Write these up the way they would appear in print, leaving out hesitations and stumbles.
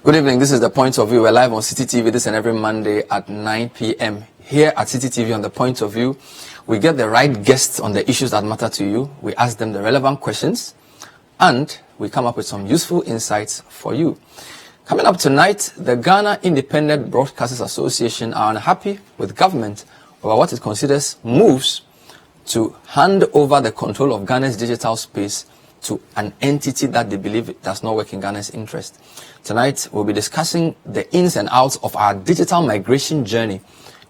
Good evening. This is The Point of View. We're live on City TV this and every Monday at 9 p.m. Here at City TV on The Point of View, we get the right guests on the issues that matter to you. We ask them the relevant questions and we come up with some useful insights for you. Coming up tonight, the Ghana Independent Broadcasters Association are unhappy with government over what it considers moves to hand over the control of Ghana's digital space to an entity that they believe does not work in Ghana's interest. Tonight, we'll be discussing the ins and outs of our digital migration journey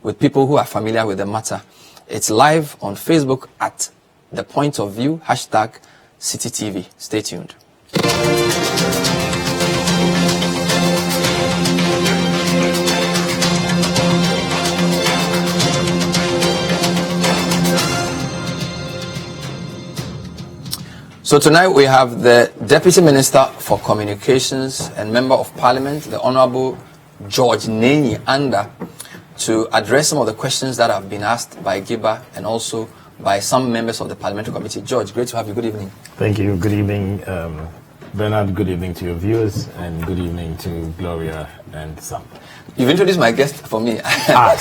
with people who are familiar with the matter. It's live on Facebook at The Point of View, #CityTV. Stay tuned. So tonight we have the Deputy Minister for Communications and Member of Parliament, the Honorable George Nenyi Anda, to address some of the questions that have been asked by Giba and also by some members of the Parliamentary Committee. George, great to have you. Good evening. Thank you. Good evening, Bernard. Good evening to your viewers, and good evening to Gloria and Sam. You've introduced my guest for me.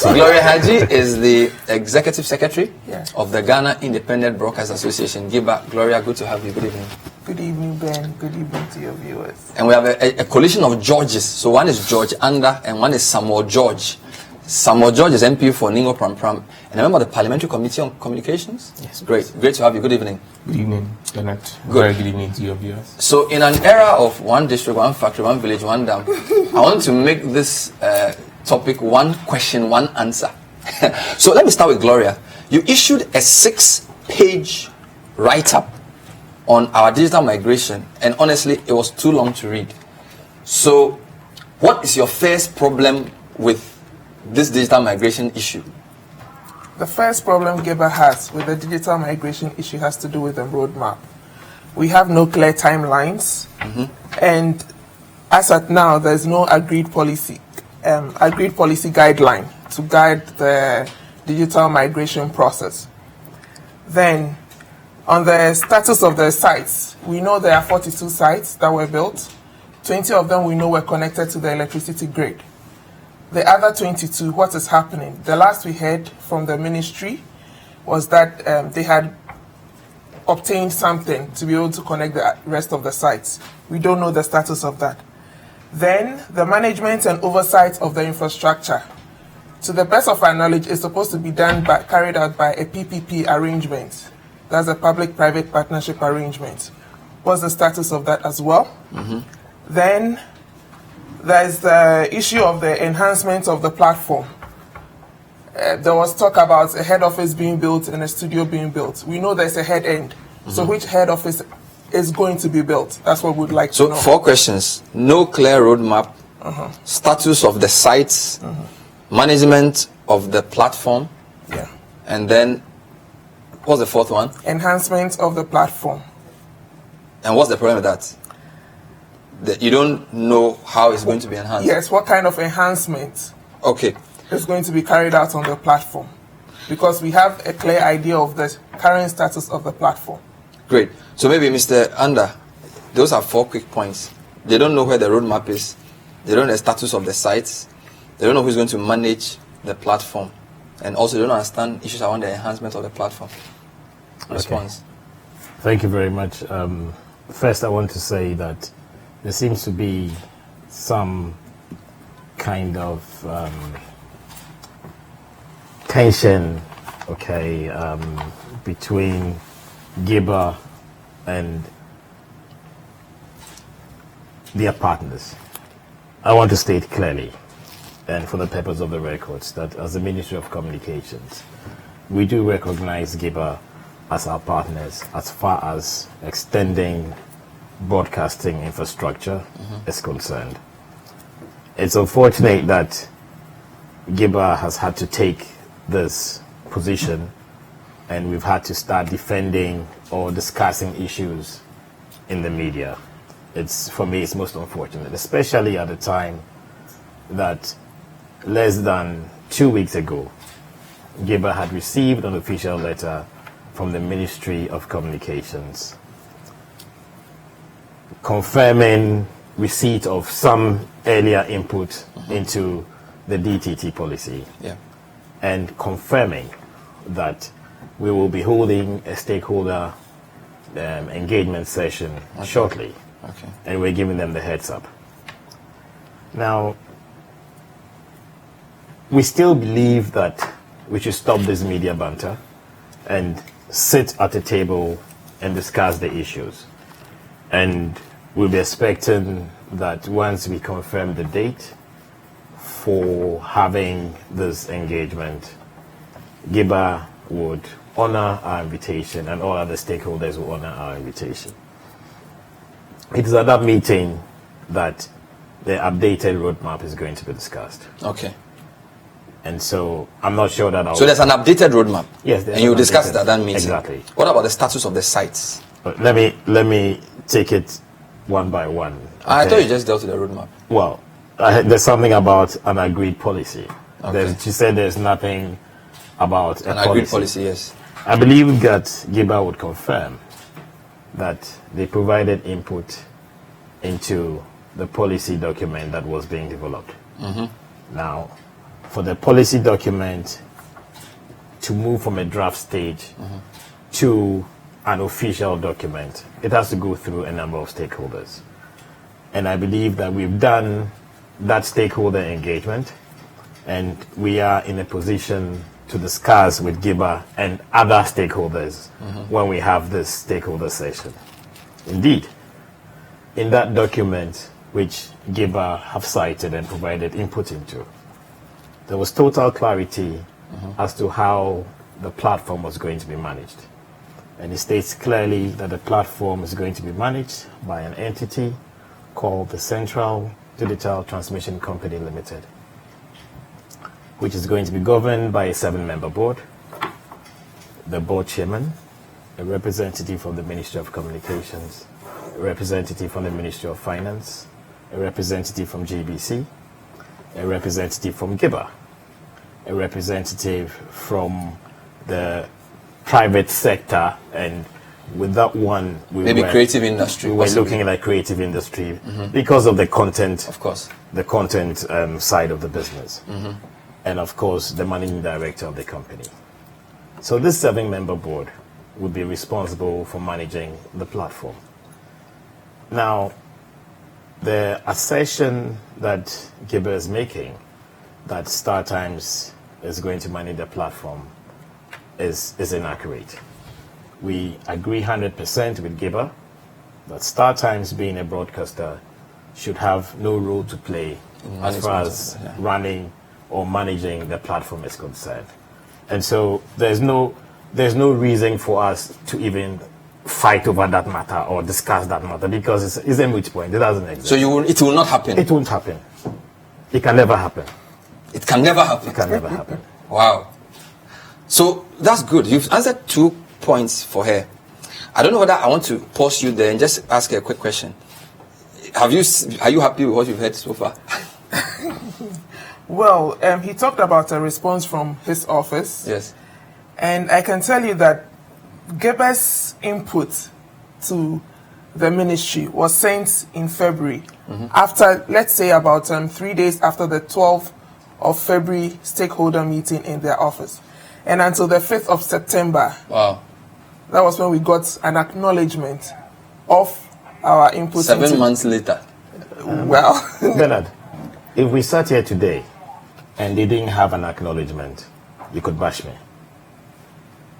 Gloria Haji is the Executive Secretary of the Ghana Independent Broadcasters Association. Giba, Gloria, good to have you. Good evening. Good evening, Ben. Good evening to your viewers. And we have a coalition of Georges. So one is George Anda and one is Samuel George. Samuel George is MP for Ningo Pram Pram and a member of the Parliamentary Committee on Communications. Yes. Great to have you. Good evening. Good evening, Bernard. Good. Good evening to your viewers. So in an era of one district, one factory, one village, one dam, I want to make this topic one question, one answer. So let me start with Gloria. You issued a 6-page write-up on our digital migration, and honestly, it was too long to read. So what is your first problem with this digital migration issue? The first problem Giba has with the digital migration issue has to do with the roadmap. We have no clear timelines, and as at now, there's no agreed policy guideline to guide the digital migration process. Then, on the status of the sites, we know there are 42 sites that were built. 20 of them we know were connected to the electricity grid. The other 22, what is happening? The last we heard from the ministry was that they had obtained something to be able to connect the rest of the sites. We don't know the status of that. Then the management and oversight of the infrastructure, to the best of our knowledge, is supposed to be carried out by a PPP arrangement. That's a public-private partnership arrangement. What's the status of that as well? Then there's the issue of the enhancement of the platform. There was talk about a head office being built and a studio being built. We know there's a head end. So which head office is going to be built? That's what we'd like to know. So 4 questions. No clear roadmap, status of the sites, management of the platform, and then what's the 4th one? Enhancement of the platform. And what's the problem with that? That you don't know how it's going to be enhanced? Yes, what kind of enhancement is going to be carried out on the platform? Because we have a clear idea of the current status of the platform. Great. So maybe Mr. Anda, those are 4 quick points. They don't know where the roadmap is. They don't know the status of the sites. They don't know who's going to manage the platform. And also they don't understand issues around the enhancement of the platform. Response. Thank you very much. First, I want to say that there seems to be some kind of tension, between Giba and their partners. I want to state clearly, and for the purpose of the records, that as the Ministry of Communications, we do recognize Giba as our partners as far as extending broadcasting infrastructure is concerned. It's unfortunate that Giba has had to take this position and we've had to start defending or discussing issues in the media. For me, it's most unfortunate, especially at the time that less than 2 weeks ago, Giba had received an official letter from the Ministry of Communications confirming receipt of some earlier input into the DTT policy, Yeah. and confirming that we will be holding a stakeholder engagement session shortly, Okay. and we're giving them the heads up. Now, we still believe that we should stop this media banter and sit at a table and discuss the issues. And we'll be expecting that once we confirm the date for having this engagement, GIBA would honor our invitation and all other stakeholders will honor our invitation. It is at that meeting that the updated roadmap is going to be discussed. Okay. And so I'm not sure that I'll... So there's an updated roadmap. Yes, there's and you an discuss it updated- at that meeting. Exactly. What about the status of the sites? But let me take it one by one. I okay? thought you just dealt with the roadmap. Well, there's something about an agreed policy. Okay. She said there's nothing about An agreed policy, yes. I believe that GIBA would confirm that they provided input into the policy document that was being developed. Now, for the policy document to move from a draft stage to an official document, it has to go through a number of stakeholders. And I believe that we've done that stakeholder engagement, and we are in a position to discuss with GIBA and other stakeholders when we have this stakeholder session. Indeed, in that document, which GIBA have cited and provided input into, there was total clarity as to how the platform was going to be managed. And it states clearly that the platform is going to be managed by an entity called the Central Digital Transmission Company Limited, which is going to be governed by a 7-member board, the board chairman, a representative from the Ministry of Communications, a representative from the Ministry of Finance, a representative from GBC, a representative from GIBA, a representative from the private sector, and with that one, Maybe creative industry. we were possibly. looking at like creative industry because of the content, Of course. the content side of the business, and of course the managing director of the company. So this 7-member board would be responsible for managing the platform. Now, the assertion that GIBA is making that StarTimes is going to manage the platform is inaccurate. We agree 100% with GIBA that StarTimes, being a broadcaster, should have no role to play as far as running or managing the platform is concerned. And so there's no reason for us to even fight over that matter or discuss that matter, because it's a moot point. It doesn't exist. So it will not happen. It won't happen. It can never happen. It can never happen. It can never happen. Wow. So that's good. You've answered 2 points for her. I don't know whether I want to pause you there and just ask her a quick question. Are you happy with what you've heard so far? Well, he talked about a response from his office. Yes. And I can tell you that GIBA's input to the ministry was sent in February, after, let's say, about 3 days after the 12th of February stakeholder meeting in their office. And until the 5th of September, Wow. that was when we got an acknowledgement of our input. 7 months later. Well, Bernard, if we sat here today and they didn't have an acknowledgement, you could bash me.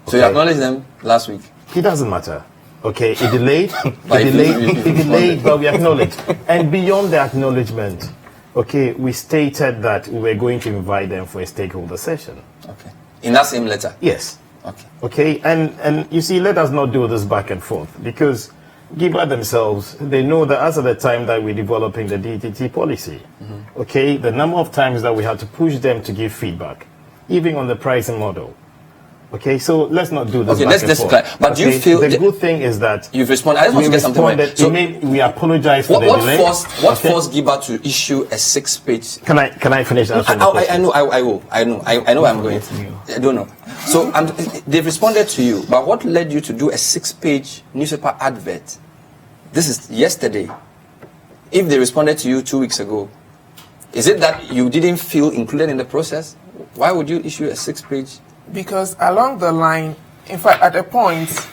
So you acknowledged them last week. It doesn't matter. Okay, it delayed, But if you it delayed, but we acknowledged. And beyond the acknowledgement, okay, we stated that we were going to invite them for a stakeholder session. Okay. In that same letter. Yes. Okay. Okay, and you see, let us not do this back and forth, because GIBA themselves, they know that as at the time that we're developing the DTT policy, okay, the number of times that we had to push them to give feedback, even on the pricing model. Okay, so let's not do this Okay, back let's and forth. clarify. But do you Okay, feel the the- good thing is that You've responded. I just want to get something right. So we apologize for the what delay. forced Okay? GIBA to issue a 6-page? Can I finish answering the question? I know. I will. I know. I know. I'm going. I don't know. So they've responded to you, but what led you to do a 6-page newspaper advert? This is yesterday. if they responded to you 2 weeks ago, is it that you didn't feel included in the process? Why would you issue a 6-page? Because along the line, in fact, at a point,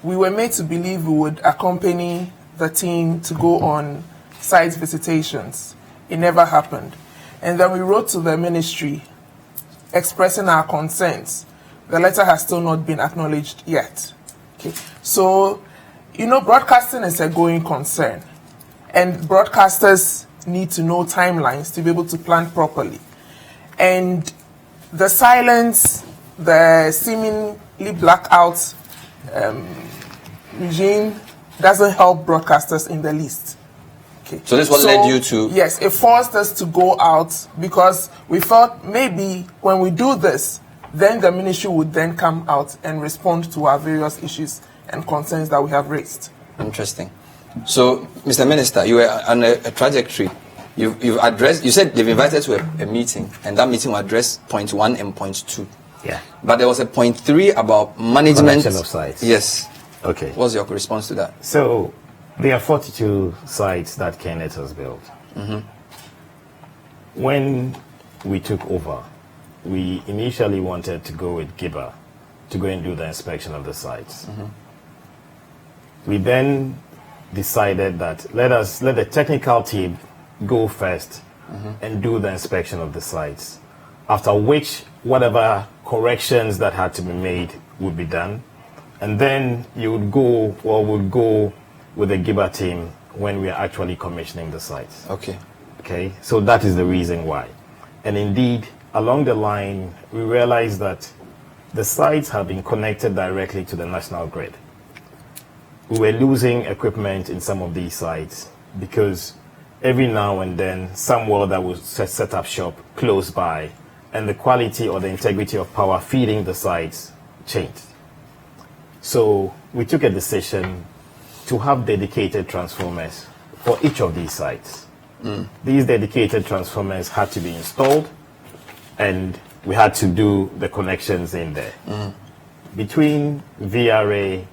we were made to believe we would accompany the team to go on site visitations. It never happened. And then we wrote to the ministry expressing our concerns. The letter has still not been acknowledged yet. Okay. So, broadcasting is a going concern. And broadcasters need to know timelines to be able to plan properly. And the silence, the seemingly blackout regime doesn't help broadcasters in the least. Okay. So this led you to... Yes, it forced us to go out because we felt maybe when we do this, then the ministry would then come out and respond to our various issues and concerns that we have raised. Interesting. So, Mr. Minister, you were on a trajectory. You've addressed, you said they've invited to a meeting, and that meeting will address point 1 and point 2. Yeah. But there was a point 3 about management. Connection of sites. Yes. Okay. What's your response to that? So, there are 42 sites that KNET has built. When we took over, we initially wanted to go with GIBA to go and do the inspection of the sites. We then decided that let the technical team go first and do the inspection of the sites, after which whatever corrections that had to be made would be done, and then you would go with the GIBA team when we are actually commissioning the sites. Okay, so that is the reason why. And indeed, along the line, we realized that the sites have been connected directly to the national grid. We were losing equipment in some of these sites because every now and then someone that would set up shop close by, and the quality or the integrity of power feeding the sites changed. So we took a decision to have dedicated transformers for each of these sites. These dedicated transformers had to be installed, and we had to do the connections in there. Between VRA,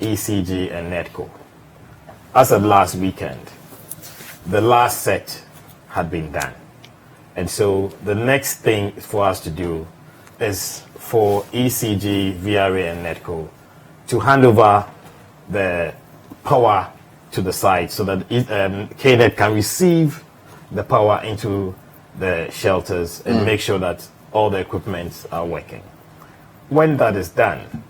ECG, and NETCO, as of last weekend, the last set had been done. And so the next thing for us to do is for ECG, VRA, and NETCO to hand over the power to the site so that KNET can receive the power into the shelters and make sure that all the equipment are working. When that is done,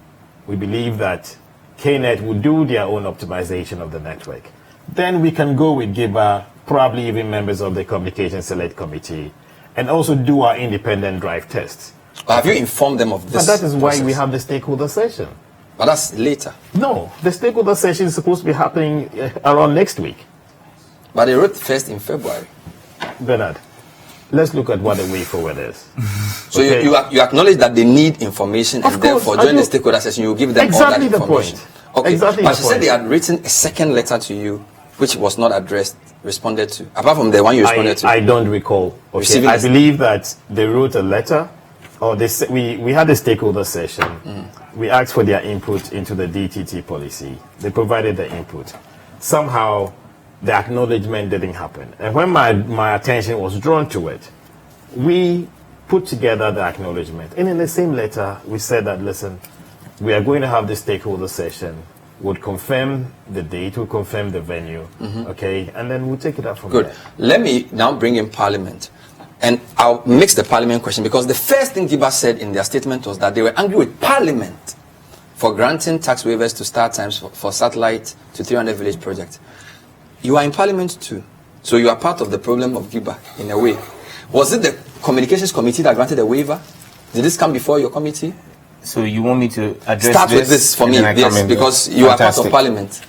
we believe that KNET will do their own optimization of the network. Then we can go with GIBA, probably even members of the Communication Select Committee, and also do our independent drive tests. Have you informed them of this? But that is why process? we have the stakeholder session. But that's later. No, the stakeholder session is supposed to be happening around next week. But they wrote first in February. Bernard, let's look at what the way forward is. So Okay. you acknowledge that they need information, Of and course, therefore I during the do. stakeholder session you will give them Exactly all that the information. point. Okay. Exactly But the she said point. they had written a second letter to you, which was not responded to, apart from the one you responded to. I don't recall. Okay, Receiving I a- believe that they wrote a letter, or we had a stakeholder session. We asked for their input into the DTT policy. They provided the input. Somehow, the acknowledgement didn't happen. And when my attention was drawn to it, we put together the acknowledgement. And in the same letter, we said that, listen, we are going to have the stakeholder session. Would confirm the date, we'll confirm the venue, okay? And then we'll take it up from Good. there. Let me now bring in Parliament. And I'll mix the Parliament question, because the first thing GIBA said in their statement was that they were angry with Parliament for granting tax waivers to start times for satellite to 300 village project. You are in Parliament too. So you are part of the problem of GIBA in a way. Was it the Communications Committee that granted the waiver? Did this come before your committee? So you want me to address Start with this for and me, then I come yes, in? because you are part of Fantastic. Parliament.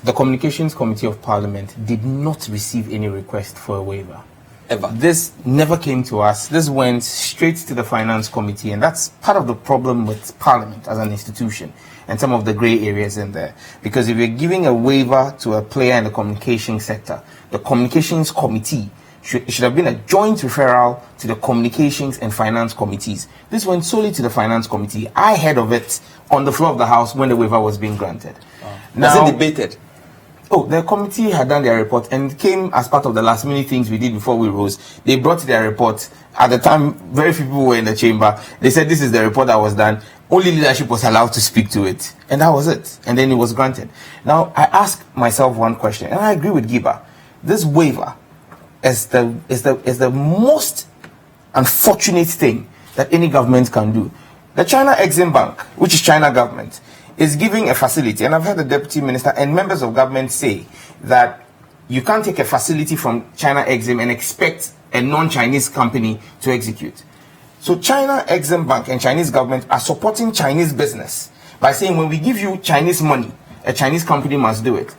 The Communications Committee of Parliament did not receive any request for a waiver. Ever. This never came to us. This went straight to the Finance Committee, and that's part of the problem with Parliament as an institution and some of the grey areas in there. Because if you're giving a waiver to a player in the communication sector, the Communications Committee it should have been a joint referral to the Communications and Finance Committees. This went solely to the Finance Committee. I heard of it on the floor of the House when the waiver was being granted. Was it debated? Oh, the committee had done their report and came as part of the last minute things we did before we rose. They brought their report. At the time, very few people were in the chamber. They said this is the report that was done. Only leadership was allowed to speak to it. And that was it. And then it was granted. Now, I ask myself one question, and I agree with Giba. This waiver is the most unfortunate thing that any government can do. The China Exim Bank, which is China government, is giving a facility, and I've heard the deputy minister and members of government say that you can't take a facility from China Exim and expect a non-Chinese company to execute. So China Exim Bank and Chinese government are supporting Chinese business by saying when we give you Chinese money, a Chinese company must do it.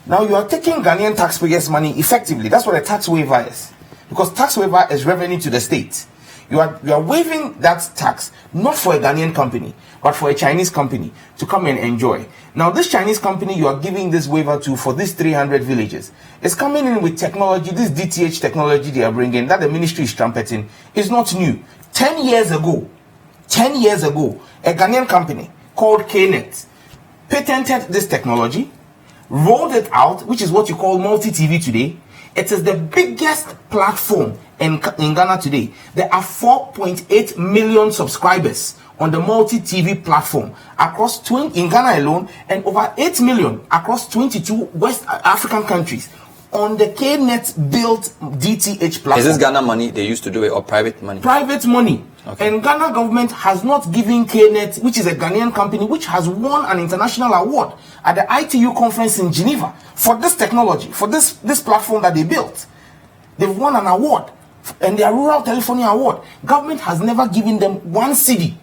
Now you are taking Ghanaian taxpayers' money effectively. That's what a tax waiver is. Because tax waiver is revenue to the state. You are waiving that tax not for a Ghanaian company, but for a Chinese company to come and enjoy. Now, this Chinese company you are giving this waiver to for these 300 villages is coming in with technology. This DTH technology they are bringing, that the ministry is trumpeting, is not new. 10 years ago, a Ghanaian company called KNet patented this technology, rolled it out, which is what you call multi-TV today. It is the biggest platform in Ghana today. There are 4.8 million subscribers on the multi-TV platform across in Ghana alone, and over 8 million across 22 West African countries on the KNet built DTH platform. Is this Ghana money they used to do it, or private money? Private money. Okay. And Ghana government has not given KNet, which is a Ghanaian company which has won an international award at the ITU conference in Geneva for this technology, for this platform that they built. They've won an award, and their Rural Telephony Award. Government has never given them 1 cedi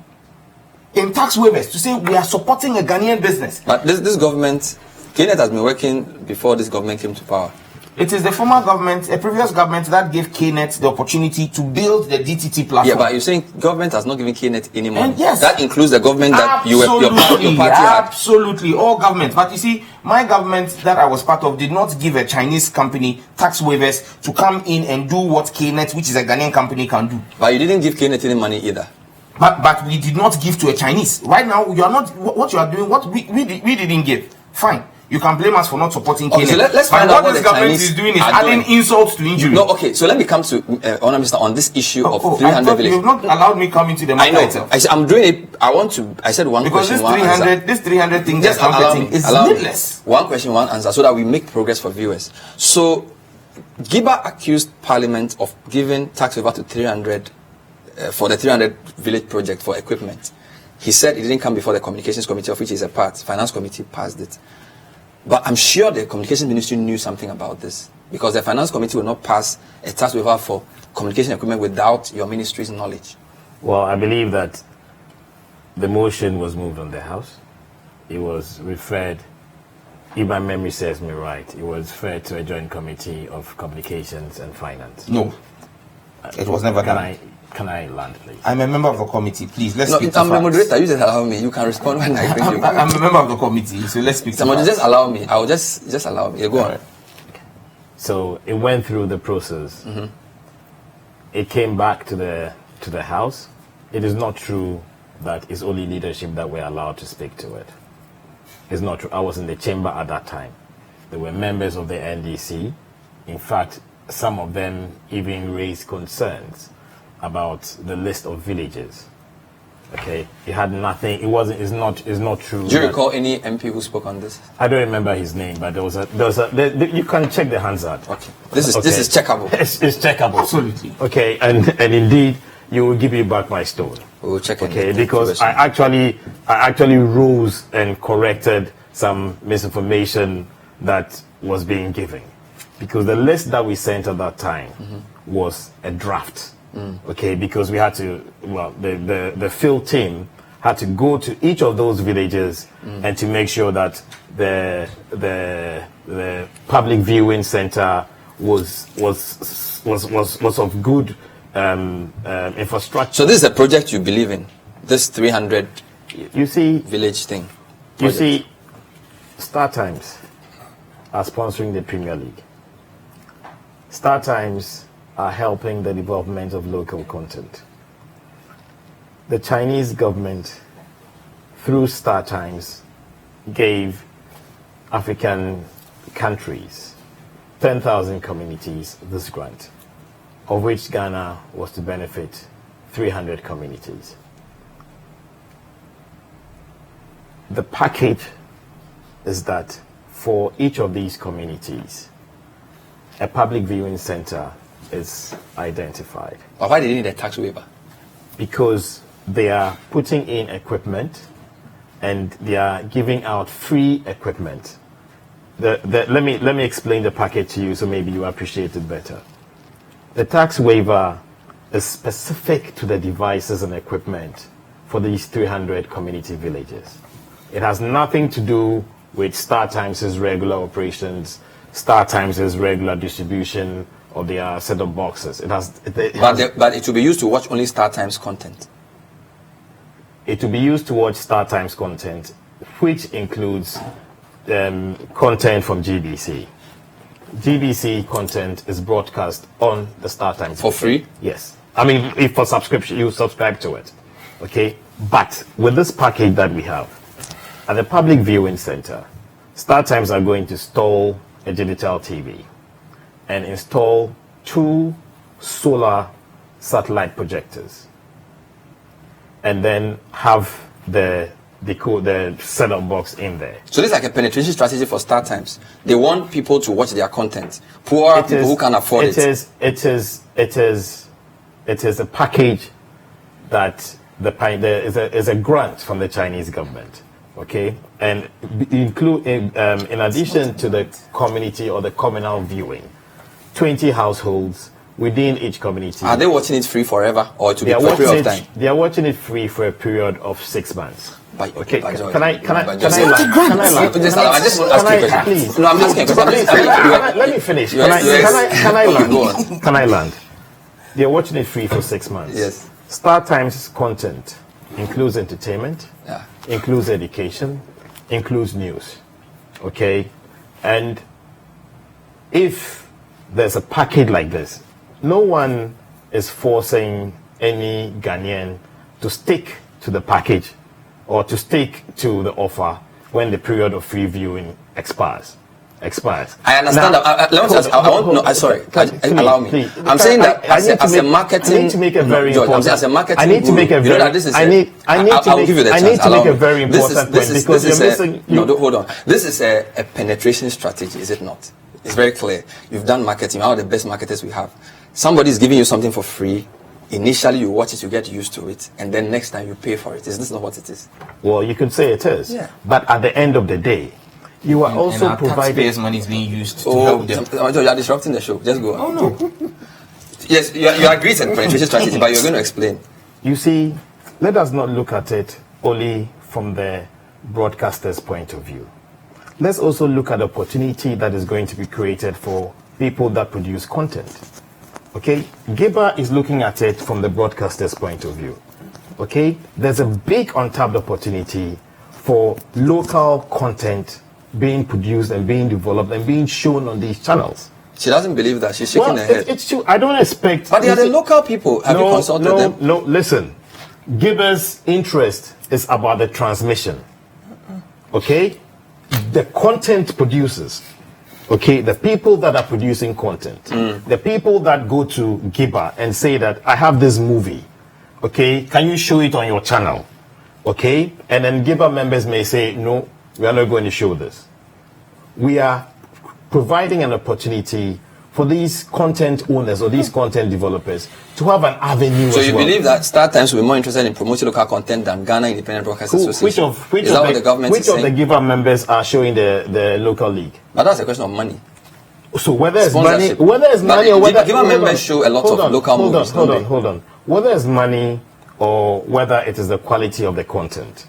in tax waivers to say we are supporting a Ghanaian business. But this government, KNet has been working before this government came to power. It is the former government, a previous government, that gave KNet the opportunity to build the DTT platform. Yeah, but you're saying government has not given KNet any money. And yes, that includes the government that your party had. Absolutely, all government. But you see, my government that I was part of did not give a Chinese company tax waivers to come in and do what KNet, which is a Ghanaian company, can do. But you didn't give KNet any money either. But we did not give to a Chinese. Right now, you are not, what you are doing, what we didn't give. Fine. You can blame us for not supporting KNet. Okay, so let's find out what this government is doing is adding insult to injury. No, okay, so let me come to Honourable Minister on this issue of 300 villages. You've not allowed me come into the matter itself. I'm doing it. I said one because question, one answer. This 300 thing just is needless. One question, one answer, so that we make progress for viewers. So, Giba accused Parliament of giving tax waiver to 300 for the 300 village project for equipment. He said it didn't come before the Communications Committee, of which is a part. Finance Committee passed it. But I'm sure the Communications Ministry knew something about this, because the Finance Committee will not pass a tax waiver for communication equipment without your ministry's knowledge. Well, I believe that the motion was moved on the House. It was referred, if my memory serves me right, it was referred to a joint committee of communications and finance. No, it was never done. Can I land, please? I'm a member of the committee. Please, let's speak. I'm the moderator. You just allow me. You can respond when I bring you. I'm a member of the committee, so let's speak. Someone just allow me. I will just allow me. Go on. Okay. So it went through the process. Mm-hmm. It came back to the House. It is not true that it's only leadership that were allowed to speak to it. It's not true. I was in the chamber at that time. There were members of the NDC. In fact, some of them even raised concerns about the list of villages. Okay, it had nothing. It's not true. Do you recall any MP who spoke on this? I don't remember his name, but there was a you can check the Hansard. Okay, this is checkable. It's checkable. Absolutely. Okay, and indeed, you will give me back my stone. We will check. Okay, because I actually rose and corrected some misinformation that was being given, because the list that we sent at that time was a draft. Okay, because we had to, the field team had to go to each of those villages and to make sure that the public viewing center was of good infrastructure. So this is a project you believe in, this 300 village thing. Project. You see, Star Times are sponsoring the Premier League. Star Times are helping the development of local content. The Chinese government, through Star Times, gave African countries, 10,000 communities this grant, of which Ghana was to benefit 300 communities. The package is that for each of these communities, a public viewing center is identified. But why did they need a tax waiver? Because they are putting in equipment and they are giving out free equipment. Let me explain the package to you so maybe you appreciate it better. The tax waiver is specific to the devices and equipment for these 300 community villages. It has nothing to do with StarTimes' regular operations, StarTimes' regular distribution of their set-up boxes. But it will be used to watch only StarTimes content. It will be used to watch StarTimes content, which includes content from GBC. GBC content is broadcast on the StarTimes. For free? Yes. I mean, if for subscription, you subscribe to it. Okay? But with this package that we have, at the public viewing center, StarTimes are going to install a digital TV and install 2 solar satellite projectors and then have the set-up box in there. So this is like a penetration strategy for StarTimes. They want people to watch their content. Poor people who can afford it. It is a package that is a grant from the Chinese government. Okay, and include in addition to the community or the communal viewing, 20 households within each community. Are they watching it free forever, or to be for a period of time? They are watching it free for a period of 6 months. Okay, can I land? I just want to ask you a question. Please. No, I'm just kidding. Let me finish. Can I land? Go on. Can I land? They are watching it free for 6 months. Yes. StarTimes content includes entertainment, Yeah. includes education, includes news. Okay? And if there's a package like this, no one is forcing any Ghanaian to stick to the package or to stick to the offer when the period of free viewing expires. I understand now, that. Let me just, I want to know. Sorry, allow me. Please. I'm saying that as a marketing. I need to make a very George, important. as a marketing. I need to make a very. I need to make a very important point because you're missing. No, hold on. This is a penetration strategy, is it not? It's very clear. You've done marketing. One of the best marketers we have. Somebody is giving you something for free. Initially, you watch it, you get used to it, and then next time you pay for it. Is this not what it is? Well, you could say it is. Yeah. But at the end of the day, you are also and our providing. Taxpayers' money is being used to help them. You are disrupting the show. Just go on. Oh no. Yes, you agree it's a penetration strategy, but you're going to explain. You see, let us not look at it only from the broadcaster's point of view. Let's also look at the opportunity that is going to be created for people that produce content. Okay? Giba is looking at it from the broadcaster's point of view. Okay? There's a big untapped opportunity for local content being produced and being developed and being shown on these channels. She doesn't believe that. She's shaking her head. It's true. I don't expect. But they are the local people. Have you consulted them? No, listen. Giba's interest is about the transmission. Okay? The content producers. Okay? The people that are producing content. The people that go to Giba and say that I have this movie. Okay? Can you show it on your channel? Okay? And then Giba members may say, no, we are not going to show this. We are providing an opportunity for these content owners or these content developers to have an avenue. So you believe that StarTimes will be more interested in promoting local content than Ghana Independent Broadcast Association? Which of the Giba members are showing the local league? But that's a question of money. So whether it's money, or whether Giba members show a lot of local movies. Hold on. Whether it's money or whether it is the quality of the content,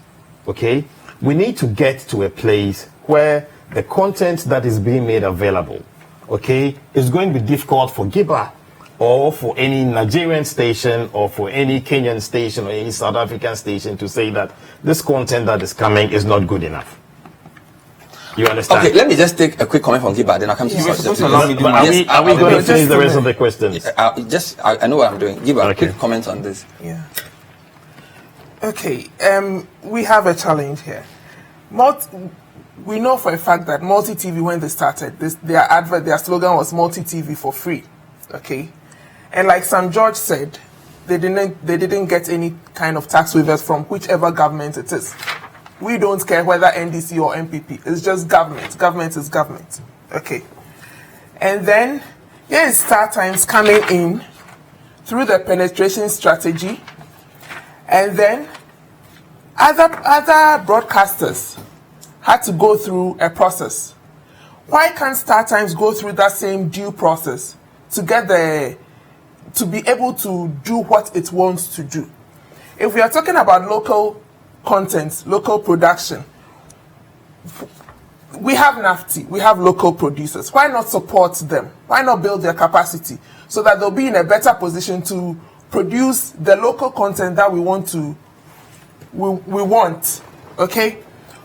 okay? We need to get to a place where the content that is being made available, okay, is going to be difficult for Giba or for any Nigerian station or for any Kenyan station or any South African station to say that this content that is coming is not good enough. You understand? Okay, let me just take a quick comment from Giba, then I'll come to you. Are we going to finish the rest of the questions? I know what I'm doing. Giba, a quick comment on this. Yeah. Okay, we have a challenge here. we know for a fact that multi-TV, when they started, their slogan was multi-TV for free, okay? And like Sam George said, they didn't get any kind of tax waivers from whichever government it is. We don't care whether NDC or MPP. It's just government. Government is government, okay? And then here is StarTimes coming in through the penetration strategy, and then other broadcasters had to go through a process. Why can't StarTimes go through that same due process to be able to do what it wants to do? If we are talking about local content, local production, we have NAFTI, we have local producers. Why not support them? Why not build their capacity so that they'll be in a better position to produce the local content that we want, okay?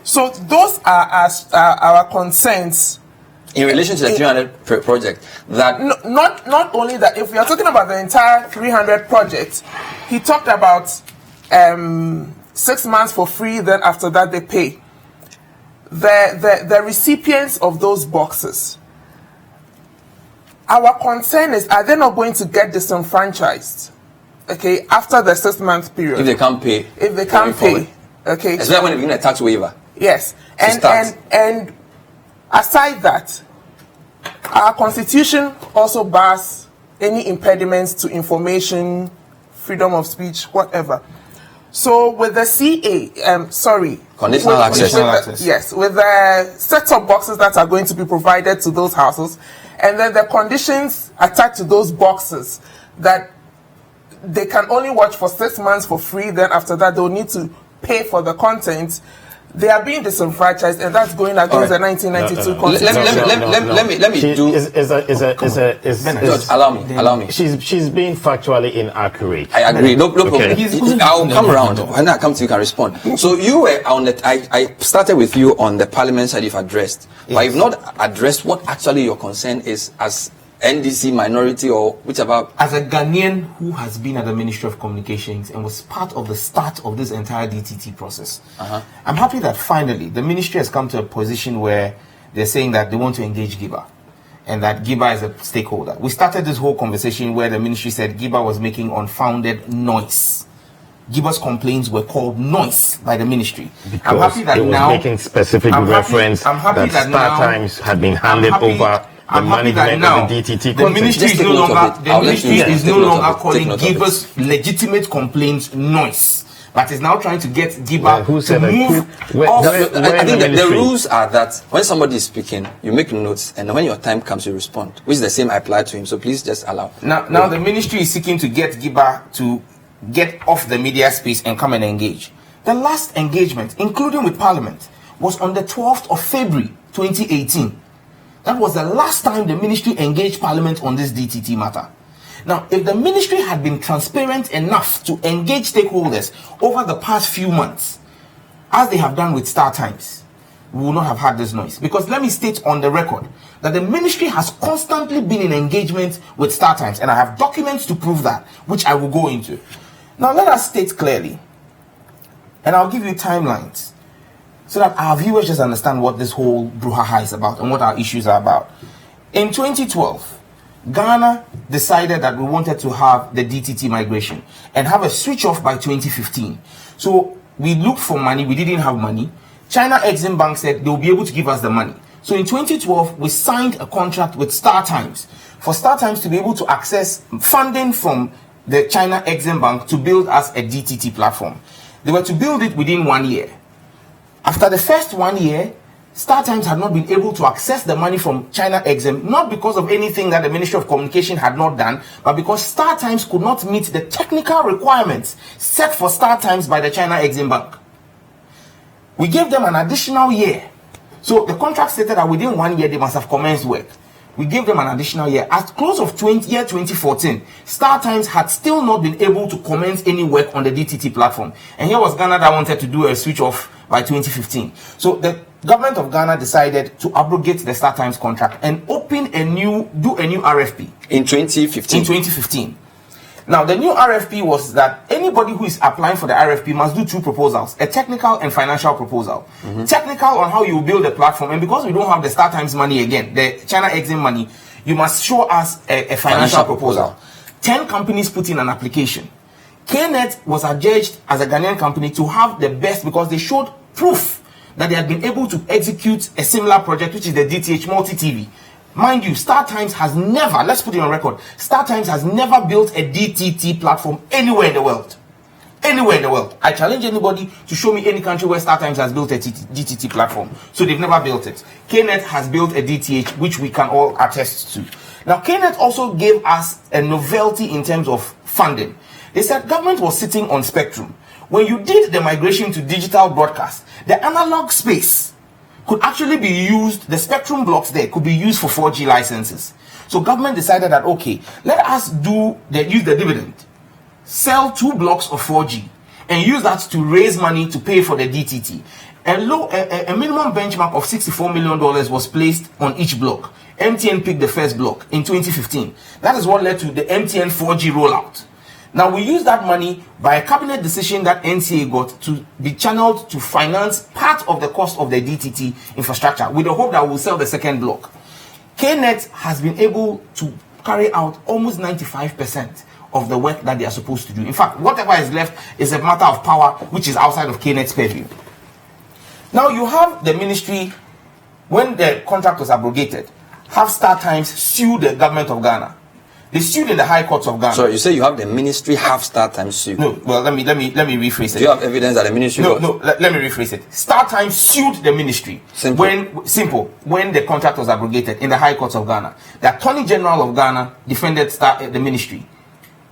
So those are our concerns. In relation to the 300 project, that... Not only that, if we are talking about the entire 300 project, he talked about 6 months for free, then after that they pay. The recipients of those boxes, our concern is, are they not going to get disenfranchised, okay, after the 6-month period? If they can't pay. If they can't pay, okay. Especially when they begin a tax waiver. Yes, and aside that, our constitution also bars any impediments to information, freedom of speech, whatever. So with the conditional access. Yes, with the set-top boxes that are going to be provided to those houses, and then the conditions attached to those boxes that they can only watch for 6 months for free, then after that they'll need to pay for the content. They are being disenfranchised, and that's going against the 1992 Constitution. Let me do. George, allow me. She's being factually inaccurate. I agree. No problem. I'll come around. When I come to you, can respond. So you were on the. I started with you on the parliament side. You've addressed, but you've not addressed what actually your concern is as NDC minority or whichever. As a Ghanaian who has been at the Ministry of Communications and was part of the start of this entire DTT process, I'm happy that finally the ministry has come to a position where they're saying that they want to engage GIBA and that GIBA is a stakeholder. We started this whole conversation where the ministry said GIBA was making unfounded noise. GIBA's complaints were called noise by the ministry. Because I'm happy that it was now making specific reference that StarTimes had been handed over the management of the DTT. The ministry is no longer calling GIBA's legitimate complaints noise, but is now trying to get GIBA to move off. I think the rules are that when somebody is speaking, you make notes, and when your time comes, you respond, which is the same I apply to him. So please just allow. Now the ministry is seeking to get GIBA to get off the media space and come and engage. The last engagement, including with Parliament, was on the 12th of February 2018. That was the last time the ministry engaged Parliament on this DTT matter. Now, if the ministry had been transparent enough to engage stakeholders over the past few months, as they have done with StarTimes, we would not have had this noise. Because let me state on the record that the ministry has constantly been in engagement with StarTimes, and I have documents to prove that, which I will go into. Now, let us state clearly, and I'll give you timelines, so that our viewers just understand what this whole brouhaha is about and what our issues are about. In 2012, Ghana decided that we wanted to have the DTT migration and have a switch off by 2015. So we looked for money, we didn't have money. China Exim Bank said they'll be able to give us the money. So in 2012, we signed a contract with StarTimes for StarTimes to be able to access funding from the China Exim Bank to build us a DTT platform. They were to build it within 1 year. After the first 1 year, StarTimes had not been able to access the money from China Exim, not because of anything that the Ministry of Communication had not done, but because StarTimes could not meet the technical requirements set for StarTimes by the China Exim Bank. We gave them an additional year. So the contract stated that within 1 year they must have commenced work. We gave them an additional year. At close of year 2014, StarTimes had still not been able to commence any work on the DTT platform. And here was Ghana that wanted to do a switch off by 2015. So the government of Ghana decided to abrogate the StarTimes contract and do a new RFP. In 2015? In 2015. Now, the new RFP was that anybody who is applying for the RFP must do 2 proposals, a technical and financial proposal. Technical on how you build the platform, and because we don't have the StarTimes money again, the China Exim money, you must show us a financial proposal. 10 companies put in an application. KNet was adjudged as a Ghanaian company to have the best because they showed proof that they had been able to execute a similar project, which is the DTH Multi-TV. Mind you, StarTimes has never, let's put it on record, StarTimes has never built a DTT platform anywhere in the world. Anywhere in the world. I challenge anybody to show me any country where StarTimes has built a DTT platform. So they've never built it. KNet has built a DTH, which we can all attest to. Now, KNet also gave us a novelty in terms of funding. They said government was sitting on spectrum. When you did the migration to digital broadcast, the analog space could actually be used, the spectrum blocks there could be used for 4G licenses. So government decided that, okay, let us use the dividend, sell 2 blocks of 4G, and use that to raise money to pay for the DTT. A minimum benchmark of $64 million was placed on each block. MTN picked the first block in 2015. That is what led to the MTN 4G rollout. Now, we use that money by a cabinet decision that NCA got to be channeled to finance part of the cost of the DTT infrastructure with the hope that we'll sell the second block. KNet has been able to carry out almost 95% of the work that they are supposed to do. In fact, whatever is left is a matter of power which is outside of KNet's purview. Now, you have the ministry, when the contract was abrogated, have StarTimes sue the government of Ghana. They sued in the high courts of Ghana. So you say you have the ministry have StarTimes sue? No, well, let me rephrase it. Do you have evidence that the ministry? No, let me rephrase it. StarTimes sued the ministry when the contract was abrogated in the high courts of Ghana. The Attorney General of Ghana defended the ministry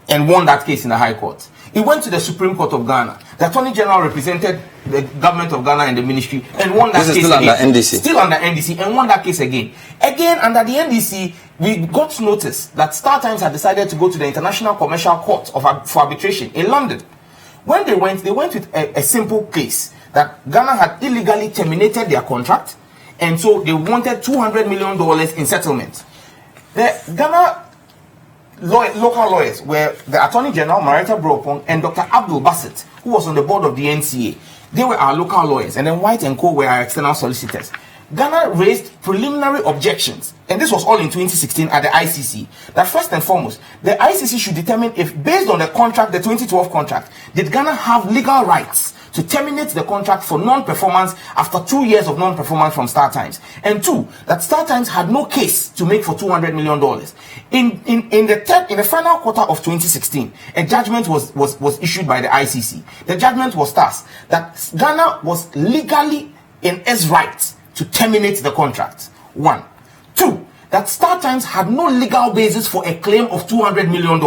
and won that case in the high court. It went to the Supreme Court of Ghana. The Attorney General represented the government of Ghana and the ministry and won that case again. Under NDC. Still under NDC and won that case again. Again, under the NDC, we got notice that StarTimes had decided to go to the International Commercial Court for arbitration in London. When they went with a simple case that Ghana had illegally terminated their contract, and so they wanted $200 million in settlement. The Ghana local lawyers were the Attorney General, Marietta Bropong, and Dr. Abdul Basit, who was on the board of the NCA. They were our local lawyers, and then White & Co. were our external solicitors. Ghana raised preliminary objections, and this was all in 2016 at the ICC, that first and foremost, the ICC should determine if, based on the contract, the 2012 contract, did Ghana have legal rights to terminate the contract for non-performance after 2 years of non-performance from StarTimes. And 2, that StarTimes had no case to make for $200 million. In the final quarter of 2016, a judgment was issued by the ICC. The judgment was thus, that Ghana was legally in its right to terminate the contract. 1. 2, that StarTimes had no legal basis for a claim of $200 million.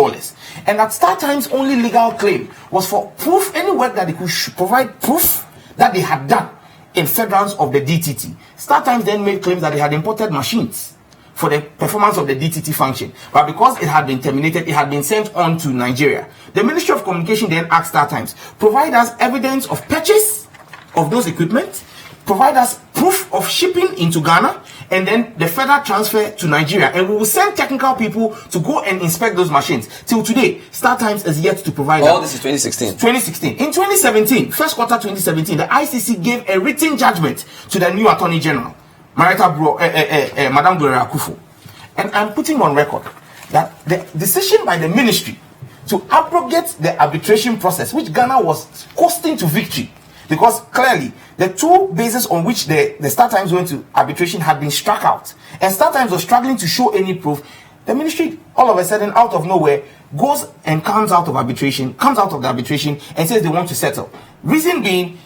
And that StarTimes' only legal claim was for proof, any work that they could provide proof that they had done in furtherance of the DTT. StarTimes then made claims that they had imported machines for the performance of the DTT function. But because it had been terminated, it had been sent on to Nigeria. The Ministry of Communication then asked StarTimes, provide us evidence of purchase of those equipment, provide us proof of shipping into Ghana, and then the further transfer to Nigeria. And we will send technical people to go and inspect those machines. Till today, StarTimes is yet to provide all this is 2016. 2016. In 2017, first quarter 2017, the ICC gave a written judgment to the new Attorney General, Madame Gloria Akufo. And I'm putting on record that the decision by the ministry to abrogate the arbitration process, which Ghana was coasting to victory, because clearly the 2 bases on which the StarTimes went to arbitration had been struck out, and StarTimes was struggling to show any proof. The ministry, all of a sudden, out of nowhere, goes and comes out of the arbitration and says they want to settle. Reason being,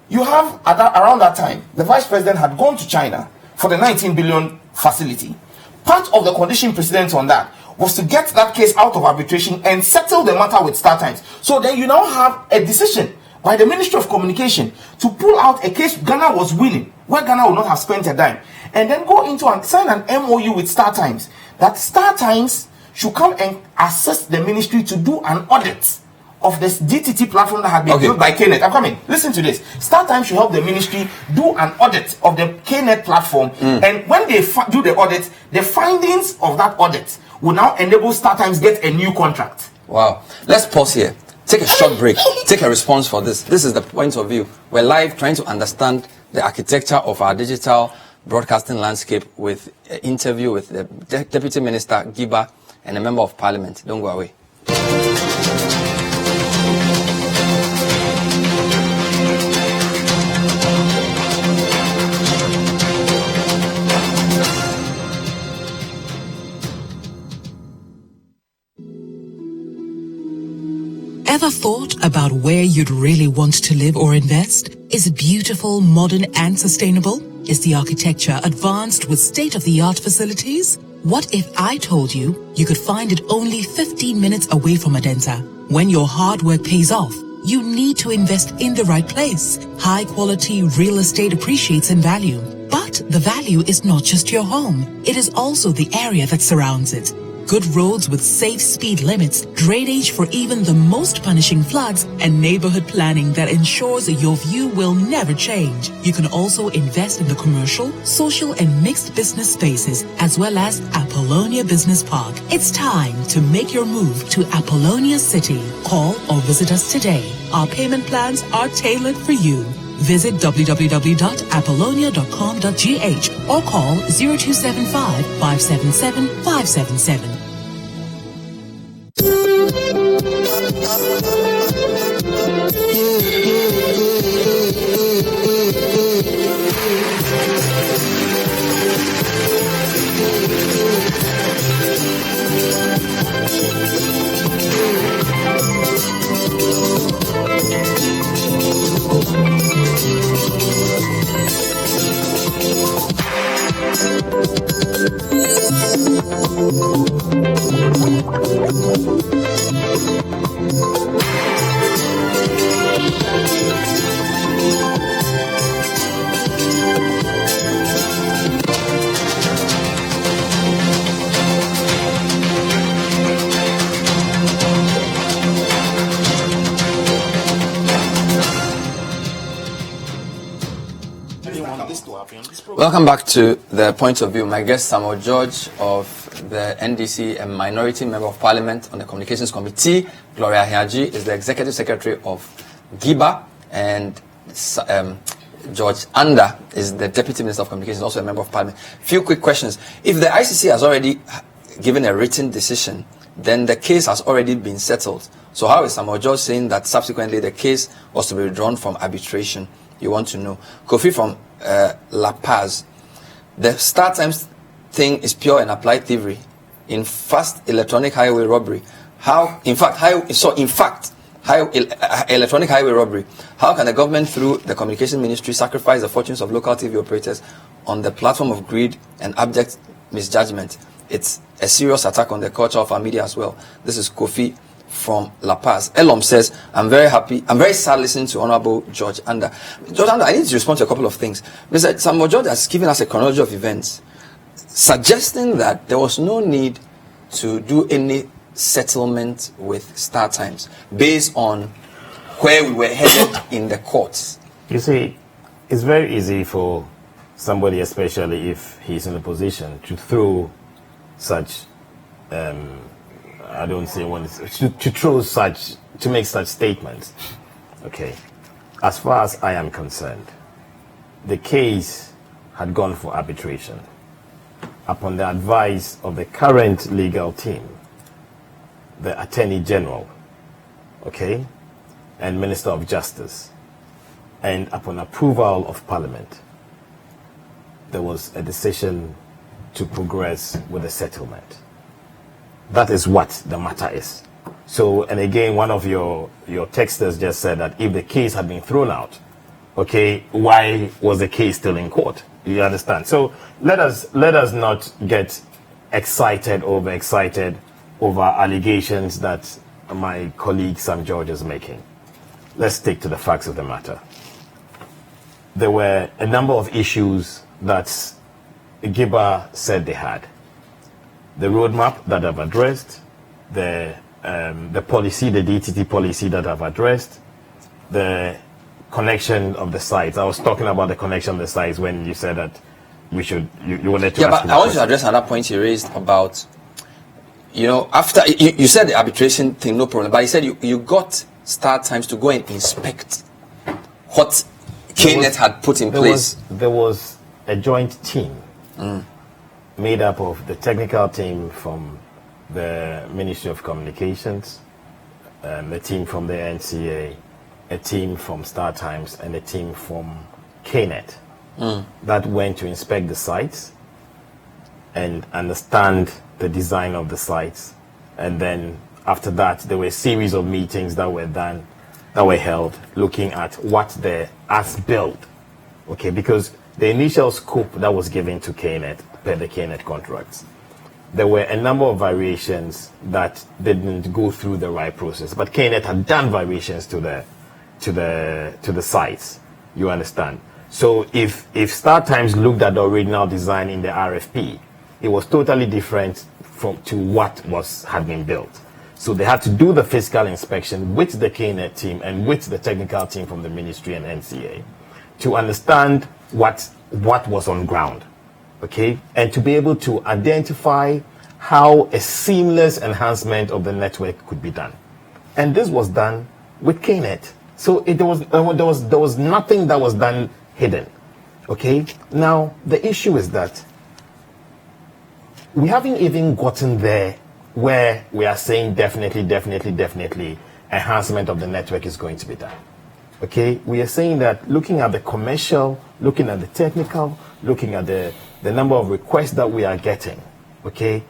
you have around that time, the vice president had gone to China for the 19 billion facility. Part of the condition precedent on that was to get that case out of arbitration and settle the matter with StarTimes. So then you now have a decision by the Ministry of Communication to pull out a case Ghana was winning, where Ghana would not have spent a dime, and then go into and sign an MOU with StarTimes, that StarTimes should come and assist the ministry to do an audit of this DTT platform that had been built by KNet. I'm coming. Listen to this. StarTimes should help the ministry do an audit of the KNet platform, and when they do the audit, the findings of that audit will now enable StarTimes get a new contract. Wow. Let's pause here. Take a short break. Take a response for this. This is the point of view. We're live trying to understand the architecture of our digital broadcasting landscape with an interview with the Deputy Minister, Giba, and a Member of Parliament. Don't go away. Ever thought about where you'd really want to live or invest? Is it beautiful, modern, and sustainable? Is the architecture advanced with state-of-the-art facilities? What if I told you you could find it only 15 minutes away from Adensa? When your hard work pays off, you need to invest in the right place. High-quality real estate appreciates in value. But the value is not just your home. It is also the area that surrounds it. Good roads with safe speed limits, drainage for even the most punishing floods, and neighborhood planning that ensures your view will never change. You can also invest in the commercial, social, and mixed business spaces, as well as Apollonia Business Park. It's time to make your move to Apollonia City. Call or visit us today. Our payment plans are tailored for you. Visit www.apollonia.com.gh or call 0275 577 577. Welcome back to the point of view. My guest, Samuel George of the NDC, a minority member of parliament on the Communications Committee. Gloria Ahiaji is the executive secretary of GIBA, and George Anda is the deputy minister of communications, also a member of parliament. Few quick questions. If the ICC has already given a written decision, then the case has already been settled. So how is Samuel George saying that subsequently the case was to be withdrawn from arbitration? You want to know. Kofi from La Paz. The Star Times thing is pure and applied thievery in fast electronic highway robbery. Electronic highway robbery. How can the government through the communication ministry sacrifice the fortunes of local TV operators on the platform of greed and abject misjudgment? It's a serious attack on the culture of our media as well. This is Kofi from La Paz. Elom says, I'm very sad listening to Honorable George Anda. George Anda, I need to respond to a couple of things. Mr. Samuel George has given us a chronology of events, suggesting that there was no need to do any settlement with Star Times based on where we were headed in the courts. You see, it's very easy for somebody, especially if he's in a position, to throw such I don't say one to make such statements. Okay. As far as I am concerned, the case had gone for arbitration upon the advice of the current legal team, the Attorney General, okay, and Minister of Justice, and upon approval of Parliament, there was a decision to progress with the settlement. That is what the matter is. So, and again, one of your texters just said that if the case had been thrown out, okay, why was the case still in court? You understand? So let us not get overexcited over allegations that my colleague Sam George is making. Let's stick to the facts of the matter. There were a number of issues that GIBA said they had. The roadmap that I've addressed, the policy, the DTT policy that I've addressed, the connection of the sites. I was talking about the connection of the sites when you said that we should, you wanted to ask. Yeah, but I want to address another point you raised about you know, after you said the arbitration thing, no problem, but you said you got Star Times to go and inspect what KNet had put in place. There was a joint team made up of the technical team from the Ministry of Communications, a team from the NCA, a team from Star Times, and a team from KNet that went to inspect the sites and understand the design of the sites. And then after that, there were a series of meetings that were done, that were held, looking at what the as-built, okay, because the initial scope that was given to KNet per the KNet contracts, there were a number of variations that didn't go through the right process, but KNet had done variations to the sites. You understand? So if Star Times looked at the original design in the RFP, it was totally different to what had been built. So they had to do the physical inspection with the KNet team and with the technical team from the ministry and NCA to understand what was on ground, okay, and to be able to identify how a seamless enhancement of the network could be done. And this was done with KNet. So there was nothing that was done hidden, okay. Now the issue is that we haven't even gotten there where we are saying definitely enhancement of the network is going to be done. Okay, we are saying that looking at the commercial, looking at the technical, looking at the number of requests that we are getting, okay,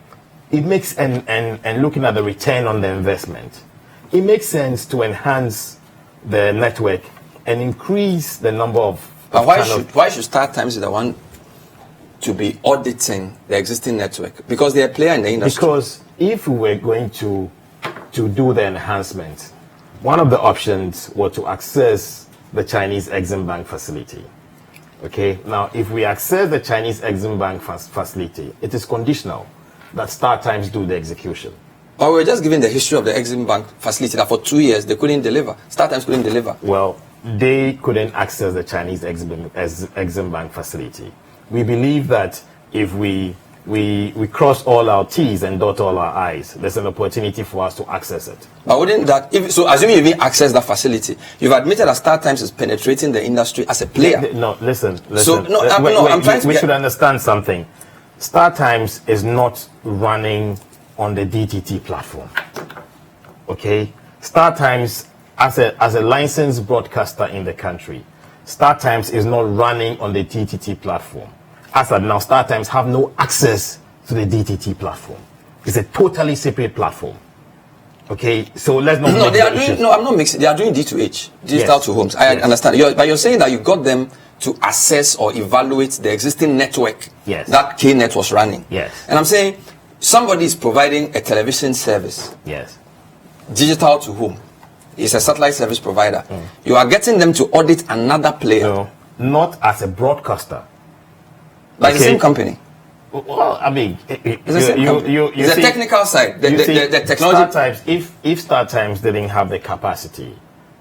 it makes, and looking at the return on the investment, it makes sense to enhance the network and increase the number of. But why should Star Times be the one to be auditing the existing network? Because they're a player in the industry. Because if we were going to do the enhancement, one of the options was to access the Chinese Exim Bank facility. Okay, now if we access the Chinese Exim Bank facility, it is conditional that Star Times do the execution. But we're just giving the history of the Exim Bank facility that for 2 years they couldn't deliver. Star Times couldn't deliver. Well, they couldn't access the Chinese Exim Bank facility. We believe that if we cross all our T's and dot all our I's, there's an opportunity for us to access it. But wouldn't that, so assuming you even access that facility, you've admitted that Star Times is penetrating the industry as a player. No, listen. So, I'm trying to we should understand something. Star Times is not running on the DTT platform. Okay? Star Times, as a licensed broadcaster in the country, Star Times is not running on the DTT platform. As of now, Star Times have no access to the DTT platform. It's a totally separate platform. Okay, so let's not. No, they are doing. No, I'm not mixing. They are doing D2H, digital to homes. I understand. But you're saying that you got them to assess or evaluate the existing network that KNet was running. Yes. And I'm saying somebody is providing a television service. Yes. Digital to home. It's a satellite service provider. You are getting them to audit another player. No, not as a broadcaster. Like the same company. Well, I mean, it's the technical side, the technology. Star Times, if Star Times didn't have the capacity,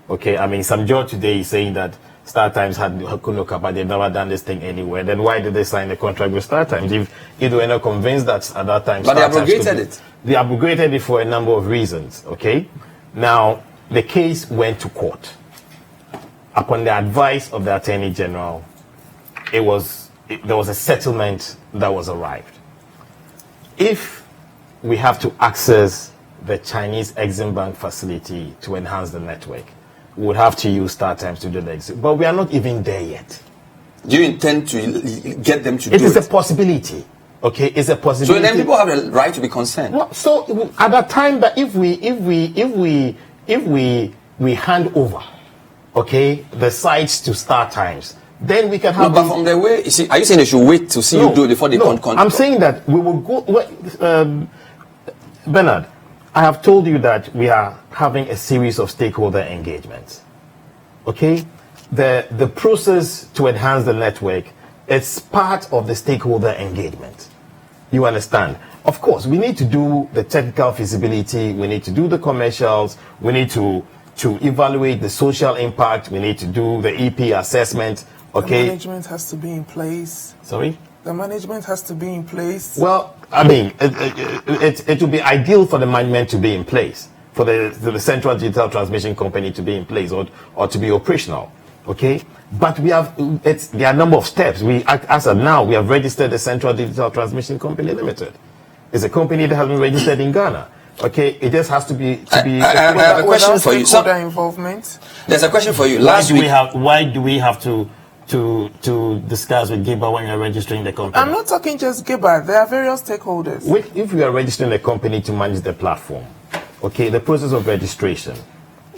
okay, I mean, some Joe today is saying that Star Times had no capacity, they've never done this thing anywhere, then why did they sign the contract with Star Times? If they were not convinced that at that time, but they abrogated it. They abrogated it for a number of reasons, okay? Now, the case went to court. Upon the advice of the Attorney General, there was a settlement that was arrived. If we have to access the Chinese Exim Bank facility to enhance the network, we would have to use Star Times to do the exit. But we are not even there yet. Do you intend to get them to do it? It is a possibility. Okay, it's a possibility. So then people have a right to be concerned. No, so at that time that if we hand over, okay, the sites to Star Times, then we can have. No, but from the way, are you saying they should wait to see you do it before they contact? I'm saying that we will go. Bernard, I have told you that we are having a series of stakeholder engagements. Okay, the process to enhance the network, it's part of the stakeholder engagement. You understand? Of course, we need to do the technical feasibility. We need to do the commercials. We need to evaluate the social impact. We need to do the EP assessment. Okay. The management has to be in place. Sorry? The management has to be in place. Well, I mean, it would be ideal for the management to be in place, for the Central Digital Transmission Company to be in place or to be operational, okay? But there are a number of steps. As of now, we have registered the Central Digital Transmission Company Limited. It's a company that has been registered in Ghana. Okay, it just has to be. I have a question for you. Stakeholder involvement. There's a question for you. Why do we have to discuss with GIBA when you're registering the company? I'm not talking just GIBA. There are various stakeholders. If we are registering a company to manage the platform, okay, the process of registration,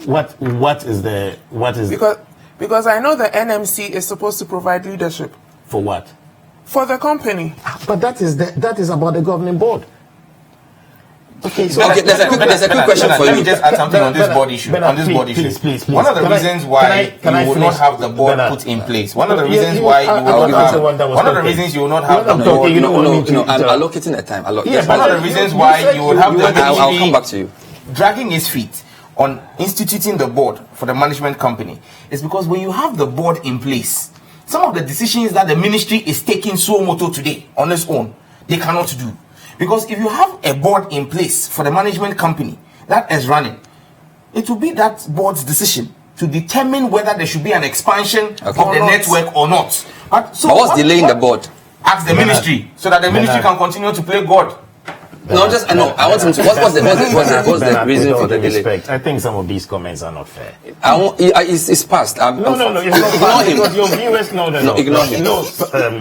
what is because I know the NMC is supposed to provide leadership for what? For the company. But that is about the governing board. Okay, so there's a quick question for you. Let me just add something on this board issue. Please. One of the reasons why you will not have the board put in place. One of the reasons why you will not have. One of the reasons you will not have the board. I'm allocating the time. Yes, one of the reasons why you will have the ministry. I'll come back to you. Dragging his feet on instituting the board for the management company is because when you have the board in place, some of the decisions that the ministry is taking suo motu today on its own, they cannot do. Because if you have a board in place for the management company that is running, it will be that board's decision to determine whether there should be an expansion of the network or not. But what's delaying the board? Ask the ministry so that the ministry can continue to play God. I want him to. What's the reason for the delay? I think some of these comments are not fair. It's past. No, it's not past. Because your viewers know that. No, ignore him. No,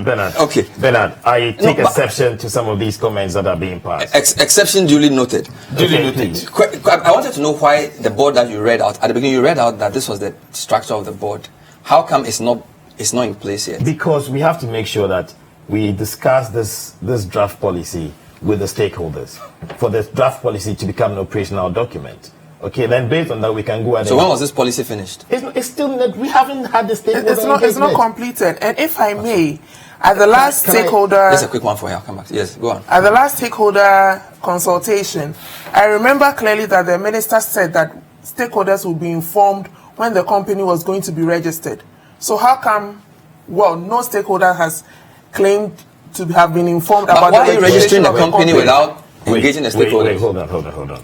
Bernard. Okay. Bernard, I take exception to some of these comments that are being passed. Exception duly noted. Please. I wanted to know why the board that you read out at the beginning. You read out that this was the structure of the board. How come it's not in place yet? Because we have to make sure that we discuss this draft policy with the stakeholders for the draft policy to become an operational document. Okay, then based on that we can go ahead. So when was this policy finished? It's still not, we haven't had the stakeholder. It's not completed. And if I may, at the last stakeholder, just a quick one for you. I'll come back. Yes, go on. At the last stakeholder consultation, I remember clearly that the minister said that stakeholders would be informed when the company was going to be registered. So how come? Well, no stakeholder has claimed to have been informed about why the are you registering the company without engaging the stakeholders? Wait, hold on.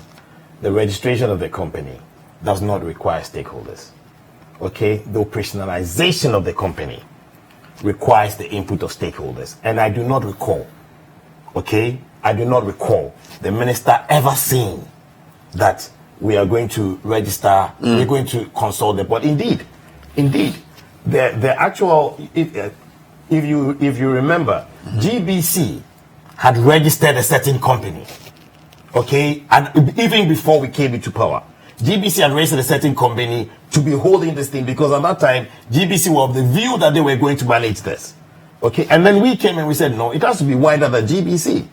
The registration of the company does not require stakeholders. Okay? The operationalization of the company requires the input of stakeholders. And I do not recall, the minister ever saying that we are going to register, we're going to consult the board. Indeed, the actual, if you remember, GBC had registered a certain company, okay, and even before we came into power, GBC had registered a certain company to be holding this thing because at that time GBC was of the view that they were going to manage this, okay, and then we came and we said no, it has to be wider than GBC.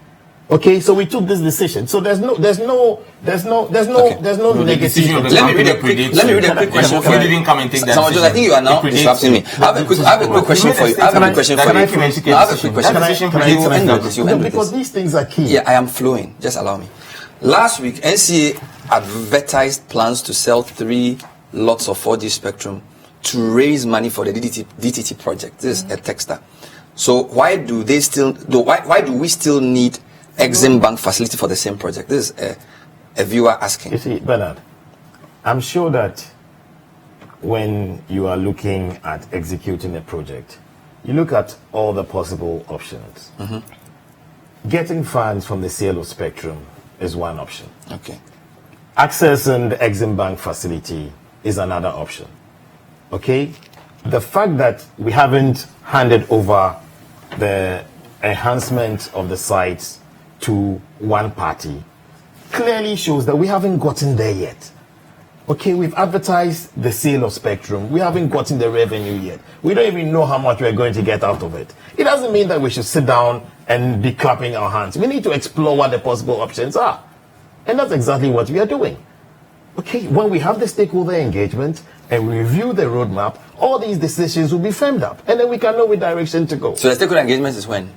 Okay, so we took this decision. So there's no negative. Let me read a quick question for you. Didn't come and take that. I think you are now disrupting me. I have a quick question for you. Because these things are key. Yeah, I am flowing. Just allow me. Last week, NCA advertised plans to sell 3 lots of 4G spectrum to raise money for the DTT project. This is a texter. So why do we still need Exim Bank facility for the same project? This is a viewer asking. You see, Bernard, I'm sure that when you are looking at executing a project, you look at all the possible options. Getting funds from the sale of spectrum is one option. Okay. Accessing the Exim Bank facility is another option. Okay? The fact that we haven't handed over the enhancement of the sites to one party clearly shows that we haven't gotten there yet. Okay, we've advertised the sale of spectrum. We haven't gotten the revenue yet. We don't even know how much we're going to get out of it. It doesn't mean that we should sit down and be clapping our hands. We need to explore what the possible options are. And that's exactly what we are doing. Okay, when we have the stakeholder engagement and we review the roadmap, all these decisions will be firmed up. And then we can know which direction to go. So the stakeholder engagement is when?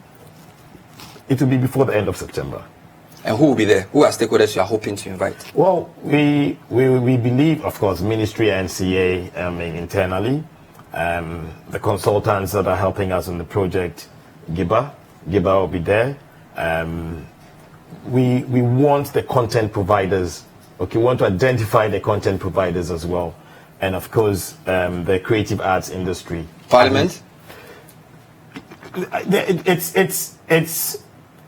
It will be before the end of September. And who will be there? Who are stakeholders you are hoping to invite? Well, we believe, of course, Ministry and NCA internally, the consultants that are helping us on the project, GIBA, Giba will be there. We want the content providers. Okay, we want to identify the content providers as well, and of course the creative arts industry. Parliament. It's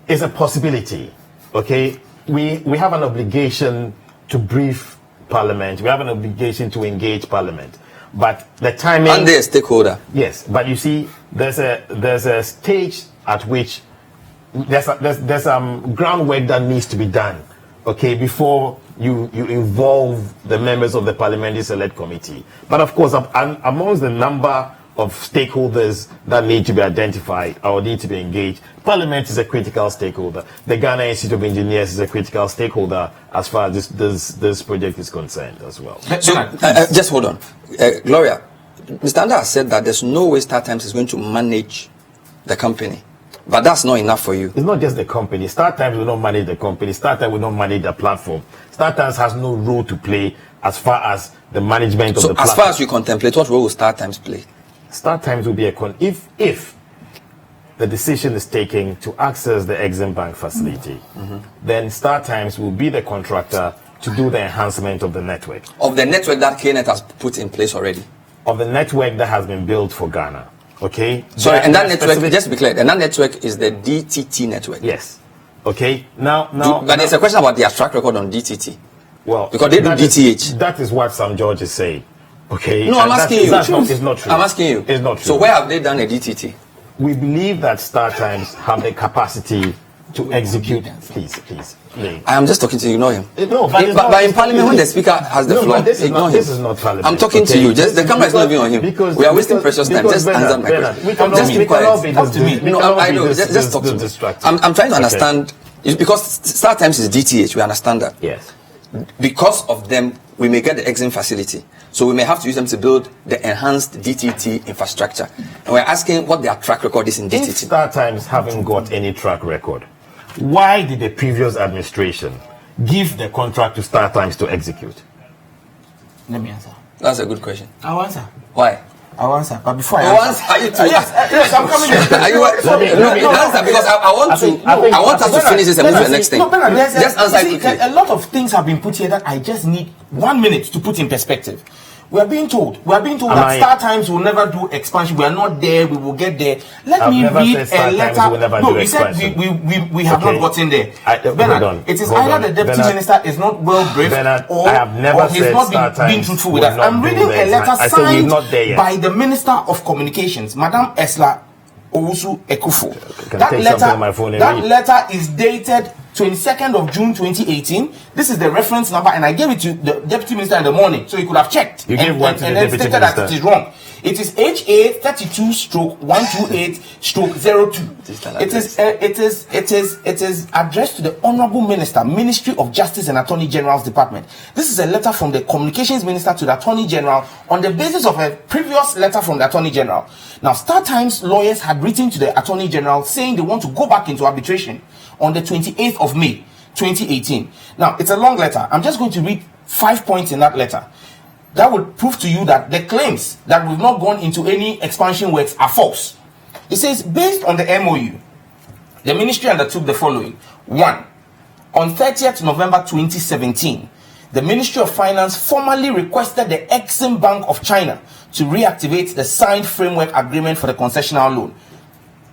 a possibility. Okay, we have an obligation to brief Parliament. We have an obligation to engage Parliament, but the timing. And they're a stakeholder. Yes, but you see, there's a stage at which there's groundwork that needs to be done. Okay, before you involve the members of the Parliamentary Select Committee. But of course, amongst the number of stakeholders that need to be identified or need to be engaged, Parliament is a critical stakeholder. The Ghana Institute of Engineers is a critical stakeholder as far as this project is concerned as well. So, just hold on. Gloria, Mr. Anda has said that there's no way StarTimes is going to manage the company. But that's not enough for you. It's not just the company. StarTimes will not manage the company. StarTimes will not manage the platform. StarTimes has no role to play as far as the management of the platform. So as far as you contemplate, what role will StarTimes play? StarTimes will be if the decision is taken to access the Exim Bank facility, then StarTimes will be the contractor to do the enhancement of the network. Of the network that KNET has put in place already? Of the network that has been built for Ghana. Okay? Sorry, and that network, just to be clear, and that network is the DTT network? Yes. Okay? Now, but there's a question about their track record on DTT. Well, because they do DTH. That is what Sam George is saying. Okay? No, I'm asking you. It's not true. I'm asking you. It's not true. So where have they done a DTT? We believe that StarTimes have the capacity to execute. Please. I am just talking to you, ignore him. No, but in Parliament, when the Speaker has the floor, ignore him. This is not Parliament. I'm talking to you. Just the camera is not even on him. We are wasting precious time. Just answer my question. Just keep quiet. Talk to me. No, I know. Just talk to me. I'm trying to understand. Because StarTimes is DTH. We understand that. Yes. Because of them, we may get the Exim facility. So we may have to use them to build the enhanced DTT infrastructure. And we're asking what their track record is in DTT. If StarTimes haven't got any track record, why did the previous administration give the contract to StarTimes to execute? Let me answer. That's a good question. I'll answer. Why? I'll answer. But before I answer, are you too? Yes, I'm coming in. Are you? Answer because I want us to finish this and move to the next thing. Just answer quickly. A lot of things have been put here that I just need 1 minute to put in perspective. We are being told that StarTimes will never do expansion. We are not there. We will get there. Let me read a letter. No, you said we have not gotten there. Bernard, it is either the deputy minister is not well briefed or he's not been truthful with us. I'm reading a letter signed by the Minister of Communications, Madam Esla Owusu Ekufo. That letter is dated 22nd of June 2018. This is the reference number, and I gave it to the deputy minister in the morning, so he could have checked. You gave one to the deputy minister. That it is wrong. It is HA 32/128/02. It is addressed to the Honorable Minister, Ministry of Justice and Attorney General's Department. This is a letter from the Communications Minister to the Attorney General on the basis of a previous letter from the Attorney General. Now, StarTimes lawyers had written to the Attorney General saying they want to go back into arbitration on the 28th of May 2018. Now, it's a long letter. I'm just going to read 5 points in that letter. That would prove to you that the claims that we've not gone into any expansion works are false. It says, based on the MOU, the ministry undertook the following. 1. On 30th November 2017, the Ministry of Finance formally requested the Exim Bank of China to reactivate the signed framework agreement for the concessional loan.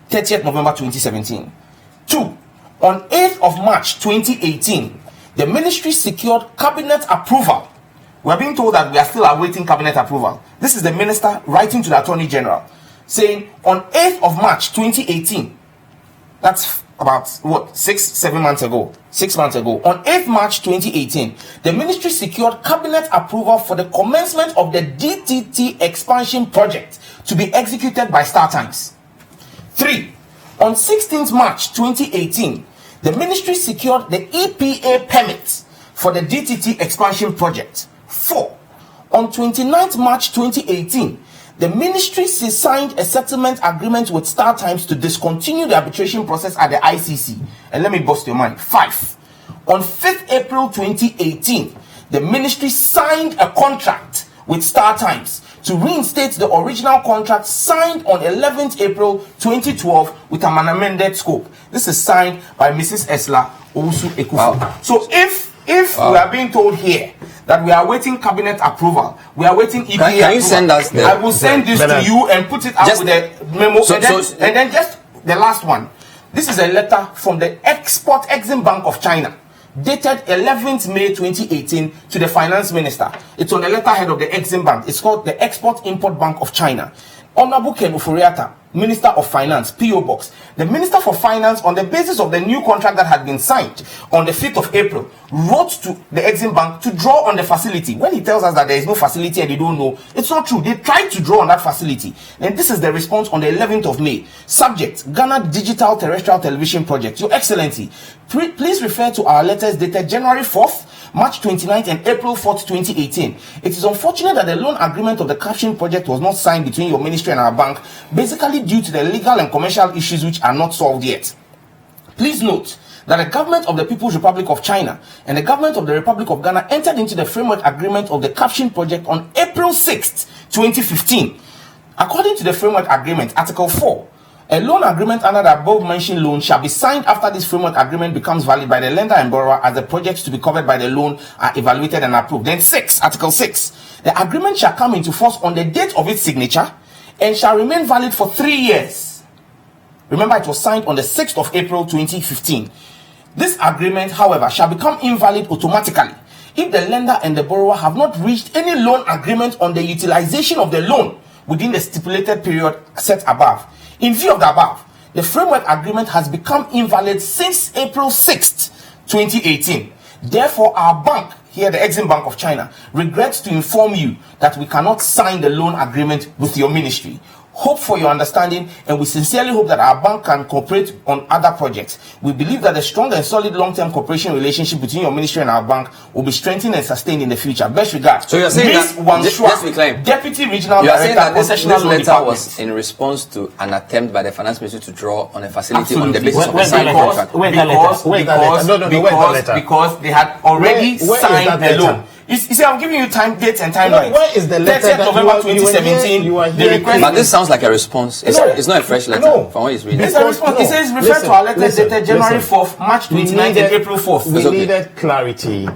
30th November 2017. 2. On 8th of March 2018, the ministry secured cabinet approval. We are being told that we are still awaiting cabinet approval. This is the minister writing to the Attorney General, saying on 8th of March 2018, that's about 7 months ago. 6 months ago, on 8th March 2018, the ministry secured cabinet approval for the commencement of the DTT expansion project to be executed by StarTimes. 3. On 16th March 2018, the ministry secured the EPA permit for the DTT expansion project. 4. On 29th March 2018, the ministry signed a settlement agreement with StarTimes to discontinue the arbitration process at the ICC. And let me bust your mind. 5. On 5th April 2018, the ministry signed a contract with StarTimes to reinstate the original contract signed on 11th April 2012 with an amended scope. This is signed by Mrs. Esla Owusu Ekufu. Wow. So if we are being told here that we are waiting cabinet approval, we are waiting EPA can approval, you send us the, I will send this to you and put it out just, with the memo. So, and then just the last one. This is a letter from the Exim Bank of China, dated 11th May 2018 to the finance minister. It's on the letterhead of the Exim Bank. It's called the Export-Import Bank of China. Honorable Ken Ofori-Atta, Minister of Finance, P.O. Box. The Minister for Finance, on the basis of the new contract that had been signed on the 5th of April, wrote to the Exim Bank to draw on the facility. When he tells us that there is no facility and they don't know, it's not true. They tried to draw on that facility. And this is the response on the 11th of May. Subject, Ghana Digital Terrestrial Television Project. Your Excellency, please refer to our letters dated January 4th, March 29th and April 4th, 2018. It is unfortunate that the loan agreement of the caption project was not signed between your ministry and our bank, basically due to the legal and commercial issues which are not solved yet. Please note that the government of the People's Republic of China and the government of the Republic of Ghana entered into the framework agreement of the caption project on April 6th, 2015. According to the framework agreement, Article 4, a loan agreement under the above-mentioned loan shall be signed after this framework agreement becomes valid by the lender and borrower as the projects to be covered by the loan are evaluated and approved. Then Article 6, the agreement shall come into force on the date of its signature and shall remain valid for 3 years. Remember, it was signed on the 6th of April 2015. This agreement, however, shall become invalid automatically if the lender and the borrower have not reached any loan agreement on the utilization of the loan within the stipulated period set above. In view of the above, the framework agreement has become invalid since April 6th, 2018. Therefore, our bank, here the Exim Bank of China, regrets to inform you that we cannot sign the loan agreement with your ministry. Hope for your understanding, and we sincerely hope that our bank can cooperate on other projects. We believe that the strong and solid long-term cooperation relationship between your ministry and our bank will be strengthened and sustained in the future. Best regards. So you're saying Ms. that Wansua, Deputy Regional you are saying Director, that this letter Department. was in response to an attempt by the finance ministry to draw on a facility on the Absolutely. basis of a Where's signed that contract. Because they had already signed the loan. You see, I'm giving you dates and timelines. Where is the letter 30th that November 2017. you are The here request. But this sounds like a response. It's not a fresh letter No. from what he's reading. It's a response. It says refer to our letters dated January 4th, March 29th, and April 4th. We It's okay. needed clarity,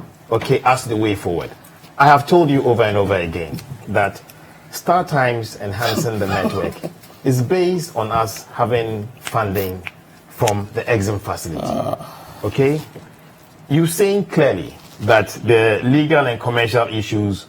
as the way forward. I have told you over and over again that Star Times enhancing the network is based on us having funding from the Exim facility. Okay? You're saying clearly that the legal and commercial issues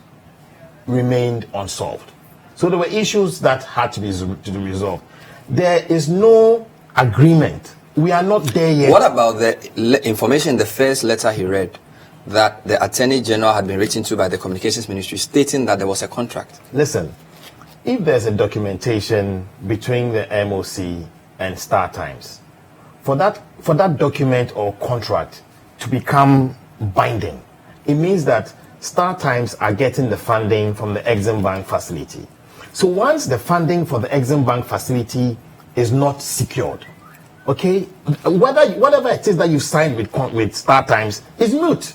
remained unsolved. So there were issues that had to be resolved. There is no agreement. We are not there yet. What about the information in the first letter he read that the Attorney General had been written to by the Communications Ministry stating that there was a contract? Listen, if there's a documentation between the MOC and Star Times, for that document or contract to become binding, it means that Star Times are getting the funding from the Exim Bank facility. So once the funding for the Exim Bank facility is not secured, okay, whatever it is that you signed with Star Times is moot.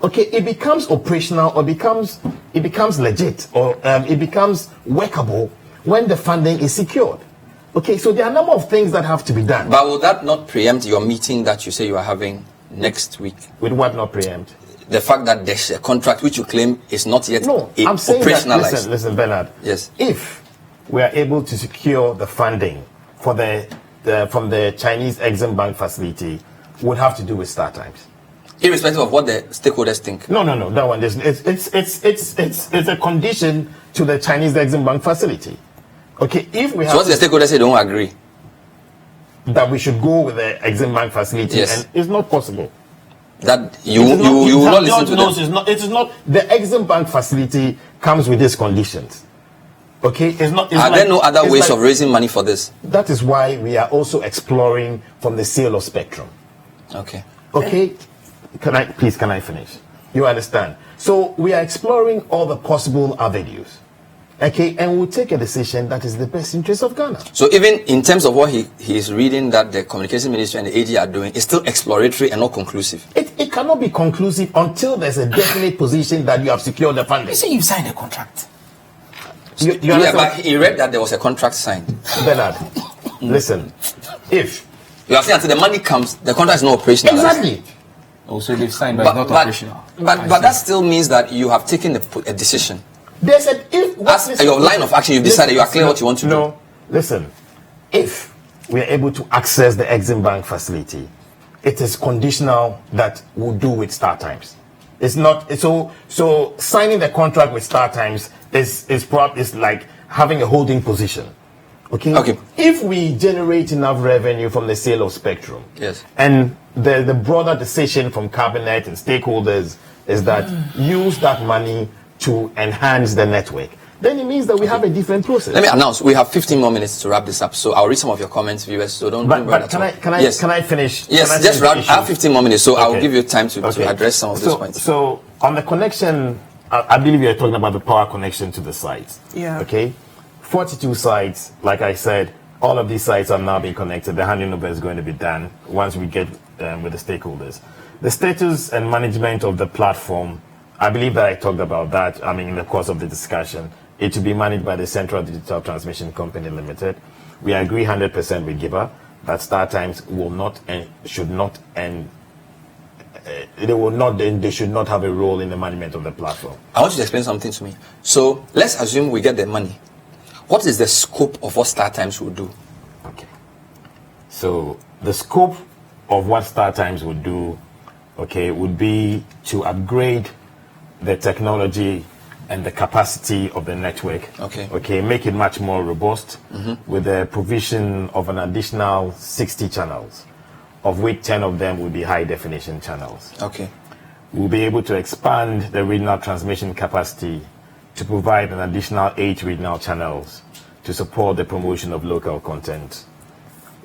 Okay, it becomes operational or it becomes legit or it becomes workable when the funding is secured. Okay, so there are a number of things that have to be done. But will that not preempt your meeting that you say you are having next week? With what not preempt? The fact that there's a contract which you claim is not yet I'm saying operationalized. that, listen, Bernard. Yes. If we are able to secure the funding for from the Chinese Exim Bank facility, would have to do with Star Times. Irrespective of what the stakeholders think. No. That one is it's a condition to the Chinese Exim Bank facility. Okay, if we have So what the stakeholders say don't agree? that we should go with the Exim Bank facility, Yes. and it's not possible. That you will not listen to them. It is not. The Exim Bank facility comes with these conditions. Okay, it's not. Are there no other ways of raising money for this? That is why we are also exploring from the sale of spectrum. Okay. Okay, can I finish? You understand? So we are exploring all the possible avenues. Okay, and we'll take a decision that is the best interest of Ghana. So even in terms of what he is reading that the Communication Ministry and the AG are doing, it's still exploratory and not conclusive. It cannot be conclusive until there's a definite position that you have secured the funding. You say you signed a contract. You Yeah, understand? but he read that there was a contract signed. Bernard, listen. If You are saying until the money comes, the contract is not operational. exactly, Also, they've signed, but, it's not operational. But that still means that you have taken a decision. they said if As your line of action, you've decided, you are clear what you want to do. No, listen. If we are able to access the Exim Bank facility, it is conditional that we'll do with Star Times. It's not so signing the contract with Star Times is like having a holding position. Okay. If we generate enough revenue from the sale of spectrum, Yes. and the broader decision from cabinet and stakeholders is that use that money to enhance the network, then it means that we have a different process. Let me announce, we have 15 more minutes to wrap this up. So I'll read some of your comments, viewers. So don't worry But at can all. I finish? Yes, can I just finish wrap. the I have issue? 15 more minutes, so I'll Okay. give you time to address some of these points. So on the connection, I believe you're talking about the power connection to the sites. Yeah. Okay. 42 sites, like I said, all of these sites are now being connected. The handing over is going to be done once we get with the stakeholders. The status and management of the platform, I believe that I talked about that, in the course of the discussion. It will be managed by the Central Digital Transmission Company Limited. We agree 100% with Giba that StarTimes will not and should not and they should not have a role in the management of the platform. I want you to explain something to me. So let's assume we get the money. What is the scope of what StarTimes will do? Okay. So the scope of what StarTimes would do, would be to upgrade the technology and the capacity of the network. Okay. Make it much more robust with the provision of an additional 60 channels, of which 10 of them will be high definition channels. Okay. We'll be able to expand the regional transmission capacity to provide an additional 8 regional channels to support the promotion of local content.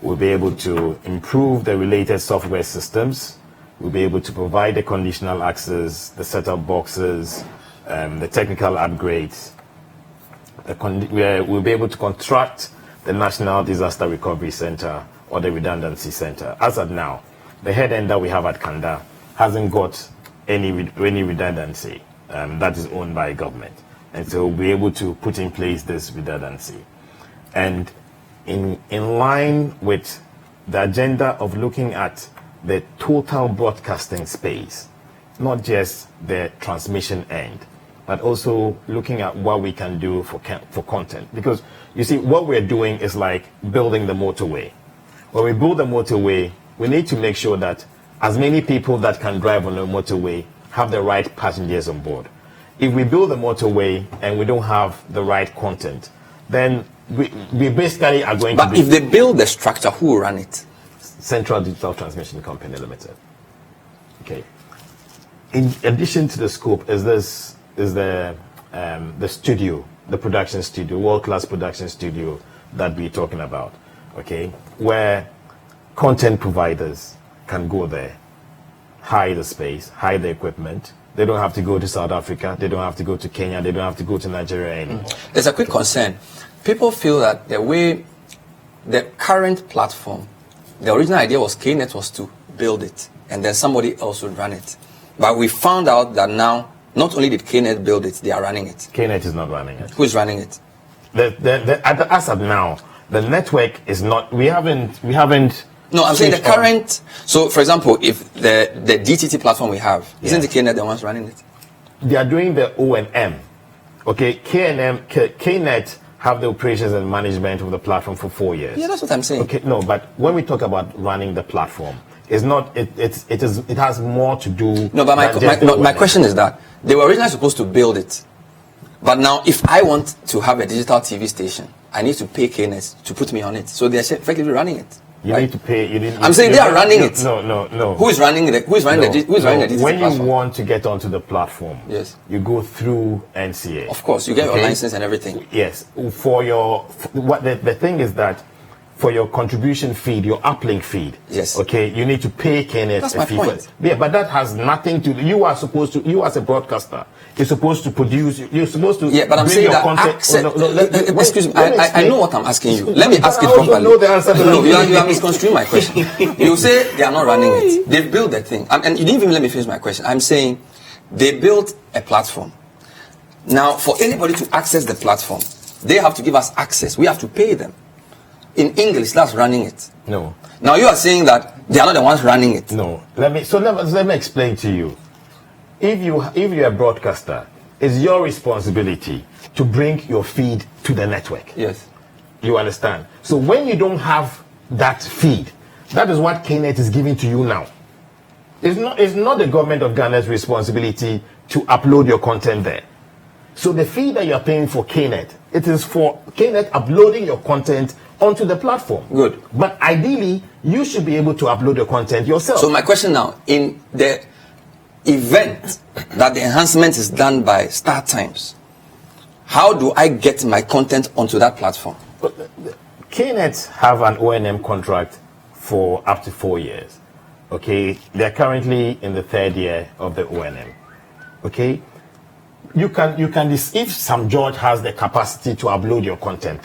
We'll be able to improve the related software systems. We'll be able to provide the conditional access, the set-top boxes, the technical upgrades. We'll be able to contract the National Disaster Recovery Center or the Redundancy Center. As of now, the head end that we have at Kanda hasn't got any redundancy that is owned by government. And so we'll be able to put in place this redundancy. And in line with the agenda of looking at the total broadcasting space, not just the transmission end, but also looking at what we can do for content. Because you see, what we're doing is like building the motorway. When we build the motorway, we need to make sure that as many people that can drive on the motorway have the right passengers on board. If we build the motorway and we don't have the right content, then we basically are going to be... But if they build the structure, who will run it? Central Digital Transmission Company Limited. Okay. In addition to the scope, is the studio, the production studio, world-class production studio that we're talking about. Okay, where content providers can go there, hire the space, hire the equipment. They don't have to go to South Africa. They don't have to go to Kenya. They don't have to go to Nigeria anymore. There's a quick concern. People feel that the current platform, the original idea was KNet was to build it, and then somebody else would run it. But we found out that now, not only did KNet build it, they are running it. KNet is not running it. Who is running it? As of now, the network is not. We haven't. No, I'm saying the switched on. current. So, for example, if the DTT platform we have, isn't the KNet the ones running it? They are doing the O&M. Okay, KNet have the operations and management of the platform for 4 years. Yeah, that's what I'm saying. Okay, no, but when we talk about running the platform, it's not. It has more to do. No, but than just the my O&M. question is that they were originally supposed to build it, but now if I want to have a digital TV station, I need to pay KNet to put me on it. So they're effectively running it. You right? need to pay. I'm saying they are running it. No. Who is running it? Who is running the DTT When you platform? want to get onto the platform, Yes. you go through NCA. Of course, you get your Okay? license and everything. Yes. The thing is that for your contribution feed, your uplink feed. Yes. Okay, you need to pay KNet That's a my fee. point. Yeah, but that has nothing to. You as a broadcaster, you're supposed to produce. You're supposed to. Yeah, but I'm bring saying your that content. excuse me, let me I explain. know what I'm asking you. Let me ask it I also properly. know the answer to No, that. you are misconstruing my question. You say they are not running it. They've built the thing. And you didn't even let me finish my question. I'm saying they built a platform. Now, for anybody to access the platform, They have to give us access. We have to pay them. In English, that's running it. No. Now you are saying that they are not the ones running it. No. Let me explain to you. If you're a broadcaster, it's your responsibility to bring your feed to the network. Yes. You understand? So when you don't have that feed, that is what KNET is giving to you now. It's not the government of Ghana's responsibility to upload your content there. So the fee that you're paying for KNET, it is for KNET uploading your content onto the platform. Good. But ideally, you should be able to upload your content yourself. So my question now, in the event that the enhancement is done by Star Times, how do I get my content onto that platform? KNET have an O&M contract for up to 4 years. Okay, they're currently in the 3rd year of the O&M. Okay, you can if Sam George has the capacity to upload your content,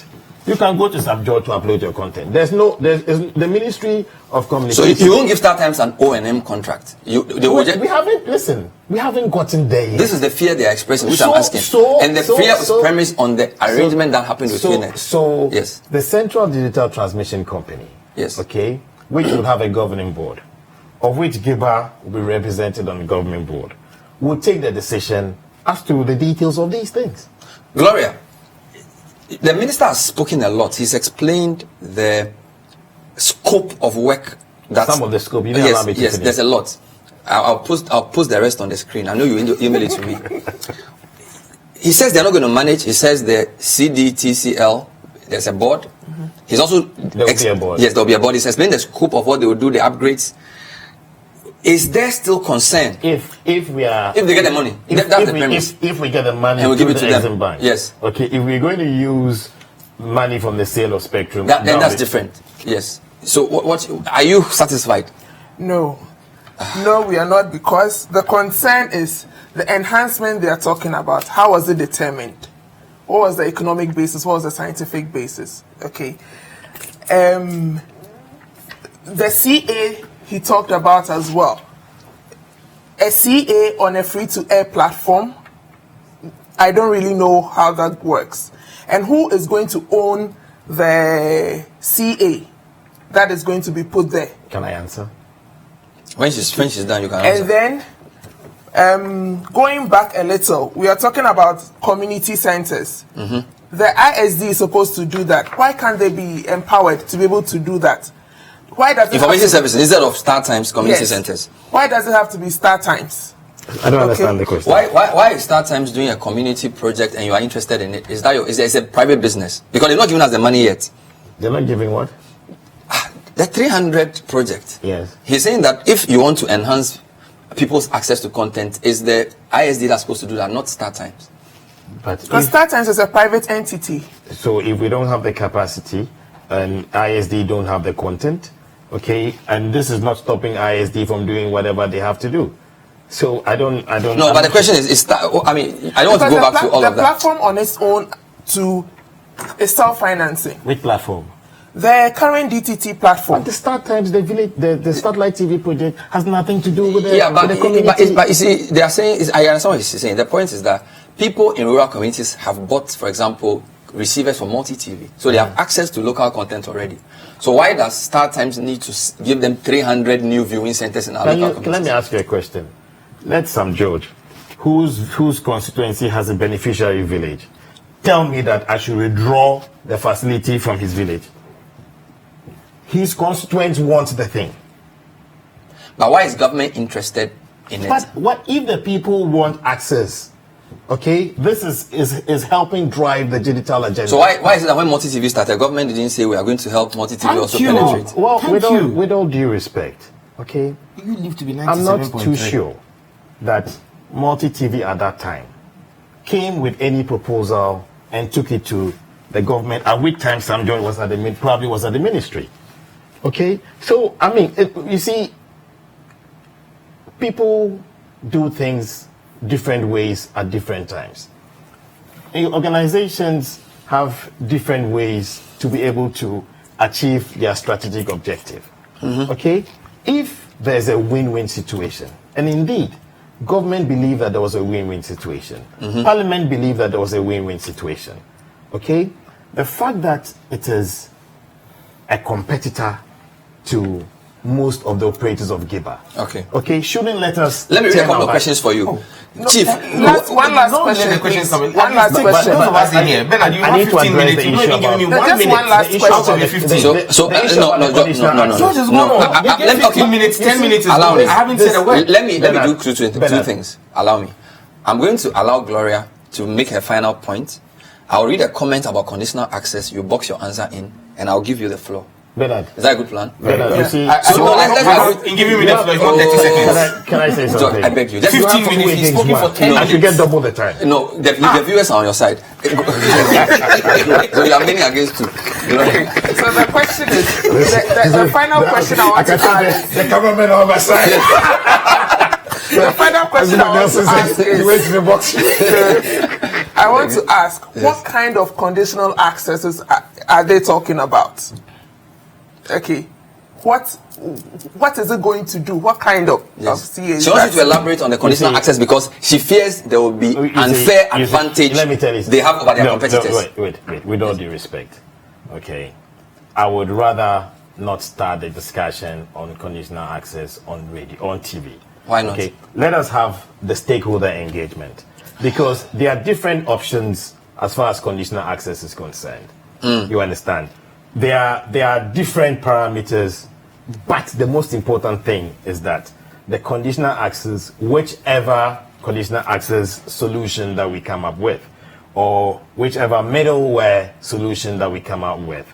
you can go to Sam George to upload your content. There's the Ministry of Communications. So you won't give Star Times an O&M contract. We haven't gotten there yet. This is the fear they are expressing, which I'm asking. And the fear is premised on the arrangement that happened with KNET. So yes, the Central Digital Transmission Company. Yes. Okay, which will have a governing board, of which Giba will be represented on the government board, will take the decision as to the details of these things. Gloria, the minister has spoken a lot. He's explained the scope of work. Some of the scope. You didn't allow me to yes, finish. There's a lot. I'll post the rest on the screen. I know you email it to me. He says they're not going to manage. He says the CDTCL, there's a board. Mm-hmm. He's also there will be a board. Yes, there will be a board. He's explained the scope of what they will do, the upgrades. Is there still concern if they get the money? That's the premise. If we get the money and we give it to the them, Bank, yes. Okay. If we're going to use money from the sale of spectrum, then that's different. Yes. So what are you satisfied? No, we are not, because the concern is the enhancement they are talking about. How was it determined? What was the economic basis? What was the scientific basis? Okay. The CA he talked about as well. A CA on a free-to-air platform, I don't really know how that works. And who is going to own the CA that is going to be put there? Can I answer? When she's done, you can answer. And then, going back a little, we are talking about community centers. Mm-hmm. The ISD is supposed to do that. Why can't they be empowered to be able to do that? Why does information services instead of Star Times community centers? Why does it have to be Star Times? I don't understand the question. Why is Star Times doing a community project and you are interested in it? Is it a private business? Because they're not giving us the money yet. They're not giving what? The 300 project. Yes. He's saying that if you want to enhance people's access to content, is the ISD that's supposed to do that, not Star Times. Because Star Times is a private entity. So if we don't have the capacity and ISD don't have the content, okay, and this is not stopping ISD from doing whatever they have to do. So I don't. No, but the question is I don't want to go back to all of that. The platform on its own is self-financing. Which platform? The current DTT platform. But the Star Times, the Starlight TV project has nothing to do with the, but with the community. But you see, they are saying, I understand what he's saying. The point is that people in rural communities have bought, for example, receivers for multi-TV. So they have access to local content already. So why does Star Times need to give them 300 new viewing centers in our local communities? Let me ask you a question. Let Sam George, whose constituency has a beneficiary village, tell me that I should withdraw the facility from his village. His constituents want the thing. But why is government interested in it? But what if the people want access? Okay, this is helping drive the digital agenda. So why is it that when multi-TV started, government didn't say we are going to help multi-TV also penetrate? Well, with all due respect, okay, you live to be I'm not too sure that multi-TV at that time came with any proposal and took it to the government, at which time Sam George was probably was at the ministry. Okay, so I mean, you see, people do things different ways at different times. Organizations have different ways to be able to achieve their strategic objective. Mm-hmm. Okay, if there's a win-win situation, and indeed, government believed that there was a win-win situation, mm-hmm. Parliament believed that there was a win-win situation, Okay? The fact that it is a competitor to most of the operators of Giba. Okay, shouldn't let us. Let me read a couple of questions for you. Chief, one last question. One last question. Both of us in here. Bernard, you have 15 minutes. You're not even giving me 1 minute. One last question. Let me 15 minutes, 10 minutes. Allow me. I haven't said a word. Let me do two things. Allow me. I'm going to allow Gloria to make her final point. I'll read a comment about conditional access. You box your answer in, and I'll give you the floor. Bernard. Is that a good plan? Bernard, you see, in giving me the floor, it's not 30 seconds. Can I say something? I beg you. Just 15 minutes. He's spoken for 10 minutes. You get double the time. No, the viewers are on your side. So you are winning against two. So the question is, the final question I want to ask. The government on my side. The final question I want to ask is, I want to ask, what kind of conditional accesses are they talking about? Okay, what is it going to do? What kind of CA? She wants you to elaborate on the conditional access because she fears there will be unfair advantage let me tell you, they have over their competitors. Wait. With all due respect, okay, I would rather not start the discussion on conditional access on radio, on TV. Why not? Okay, let us have the stakeholder engagement because there are different options as far as conditional access is concerned. You understand? There are different parameters, but the most important thing is that the conditional access, whichever conditional access solution that we come up with, or whichever middleware solution that we come up with,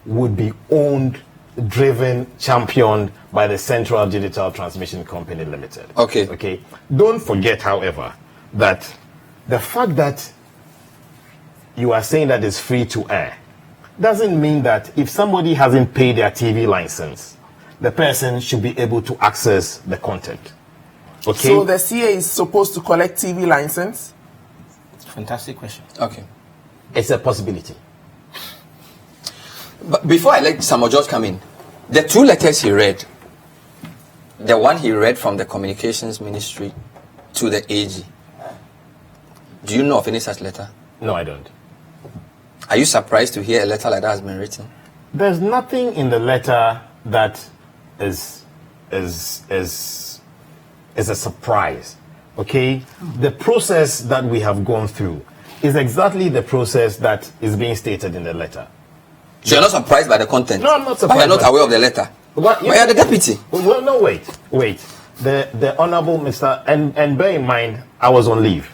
would be owned, driven, championed by the Central Digital Transmission Company Limited. Okay. Don't forget, however, that the fact that you are saying that it's free to air doesn't mean that if somebody hasn't paid their TV license, the person should be able to access the content. Okay. So the CA is supposed to collect TV license? Fantastic question. Okay. It's a possibility. But before I let Samuel George come in, the two letters he read, the one he read from the Communications Ministry to the AG, do you know of any such letter? No, I don't. Are you surprised to hear a letter like that has been written? There's nothing in the letter that is a surprise. Okay? The process that we have gone through is exactly the process that is being stated in the letter. So you're not surprised by the content? No, I'm not surprised. But you're not aware of the letter? But you're the deputy. Well, no, wait. The Honorable Mr. And bear in mind, I was on leave.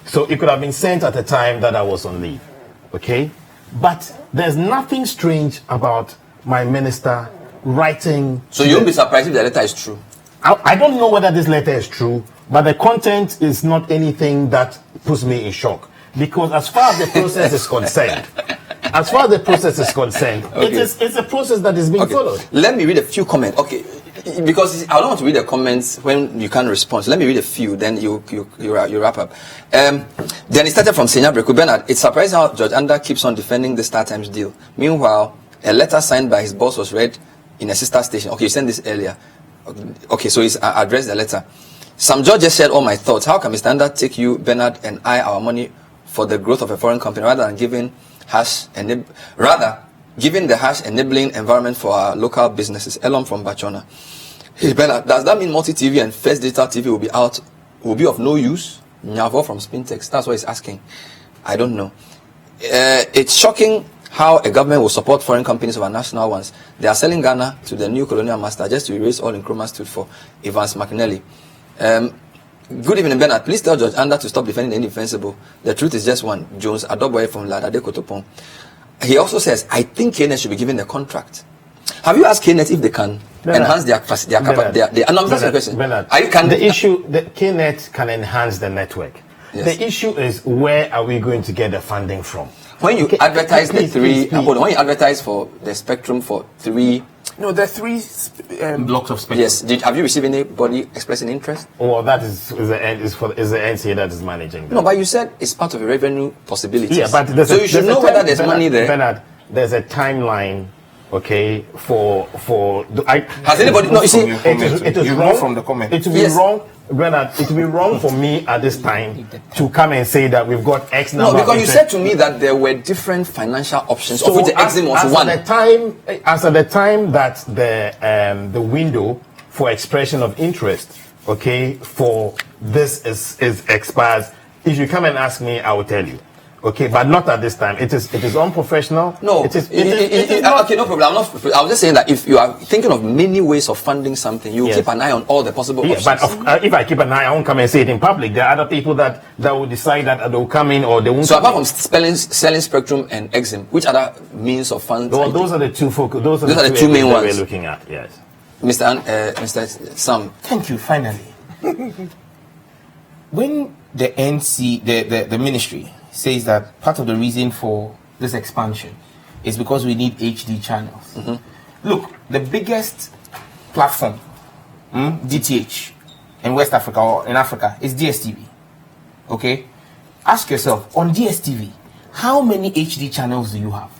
So it could have been sent at the time that I was on leave. Okay? But there's nothing strange about my minister writing. So you won't be surprised if the letter is true? I don't know whether this letter is true, but the content is not anything that puts me in shock. Because as far as the process is concerned, okay. it's a process that is being followed. Let me read a few comments. Okay, because I don't want to read the comments when you can't respond. So let me read a few, then you wrap up. Then it started from Senya Breku. Bernard, it's surprising how George Anda keeps on defending the StarTimes deal. Meanwhile, a letter signed by his boss was read in a sister station. Okay, you sent this earlier. Okay, so he's addressed the letter. Sam George just shared all my thoughts. How can Mr. Anda take you, Bernard, and I our money for the growth of a foreign company rather than giving the harsh enabling environment for our local businesses? Elon from Bachona. Hey Bernard, does that mean multi-TV and First Digital TV will be of no use? Nyavo from Spintex. That's what he's asking. I don't know. It's shocking how a government will support foreign companies over national ones. They are selling Ghana to the new colonial master just to erase all Nkrumah stood for. Evans McNally. Good evening, Bernard. Please tell George Anda to stop defending the indefensible. The truth is just one. Jones Adoboy from Ladade Kotopon. He also says, I think KNET should be given the contract. Have you asked KNET if they can enhance their capacity? Bernard, the issue that KNET can enhance the network. Yes. The issue is where are we going to get the funding from? When you advertise when you advertise for the spectrum for 3. No, the 3 blocks of spectrum. Yes. Have you received anybody expressing interest? Well, that is the NCA that is managing that. No, but you said it's part of a revenue possibility. Yeah, but you should know whether there's money there. Bernard, there's a timeline. okay, Has anybody? No, you see, it is You wrong move from the comment. It will be Yes. wrong, Bernard. It will be wrong for me at this time to come and say that we've got X number. no, because of you said to me that there were different financial options, of which the Exim was one. As at the time that the window for expression of interest, okay, for this is expires, if you come and ask me, I will tell you. Okay, but not at this time. It is unprofessional. No, it is not. Okay, no problem. I was just saying that if you are thinking of many ways of funding something, you Yes. keep an eye on all the possible Yeah, options. but if I keep an eye, I won't come and say it in public. There are other people that will decide that they will come in or they won't. So come apart in. from selling Spectrum and Exim, which other means of funds? Well, those are the two focus. Those are Those the are the two two main areas that ones. we're looking at. Yes. Mr. Sam. Thank you. Finally, when the NC, the ministry says that part of the reason for this expansion is because we need HD channels. Look, the biggest platform, DTH, in West Africa or in Africa is DSTV. Okay, ask yourself, on DSTV, how many HD channels do you have?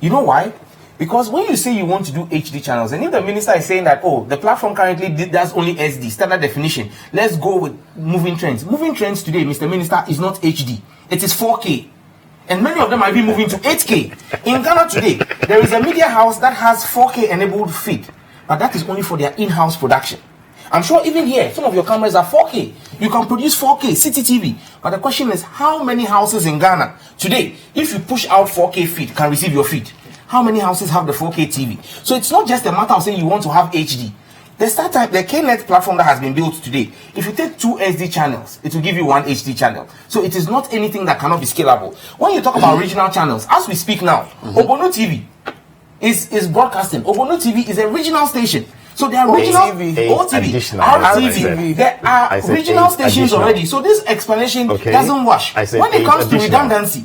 You know why? Because when you say you want to do HD channels, and if the minister is saying that, oh, the platform currently does only SD, standard definition, let's go with moving trends. Moving trends today, Mr. Minister, is not HD. It is 4K. And many of them might be moving to 8K. In Ghana today, there is a media house that has 4K enabled feed, but that is only for their in-house production. I'm sure even here, some of your cameras are 4K. You can produce 4K, CCTV. But the question is, how many houses in Ghana today, if you push out 4K feed, can receive your feed? How many houses have the 4K TV? So it's not just a matter of saying you want to have HD. The KNet platform that has been built today, if you take 2 SD channels, it will give you 1 HD channel. So it is not anything that cannot be scalable. When you talk about regional channels, as we speak now, Obono TV is broadcasting. Obono TV is a regional station. So there are regional OTV, RTV. There are regional stations already. So this explanation doesn't wash. When it comes to redundancy,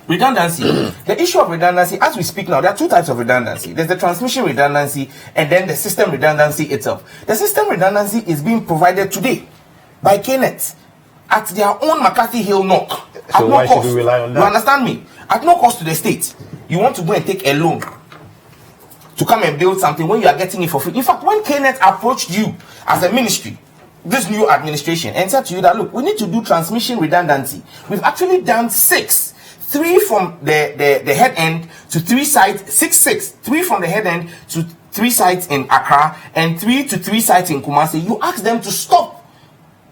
the issue of redundancy, as we speak now, there are 2 types of redundancy. There's the transmission redundancy and then the system redundancy itself. The system redundancy is being provided today by KNet at their own McCarthy Hill NOC. So why should we rely on that? You understand me? At no cost to the state. You want to go and take a loan to come and build something when you are getting it for free. In fact, when KNet approached you as a ministry, this new administration, and said to you that, look, we need to do transmission redundancy, we've actually done 6. 3 from the head end to 3 sites, 6. 3 from the head end to 3 sites in Accra and 3 to 3 sites in Kumasi. You ask them to stop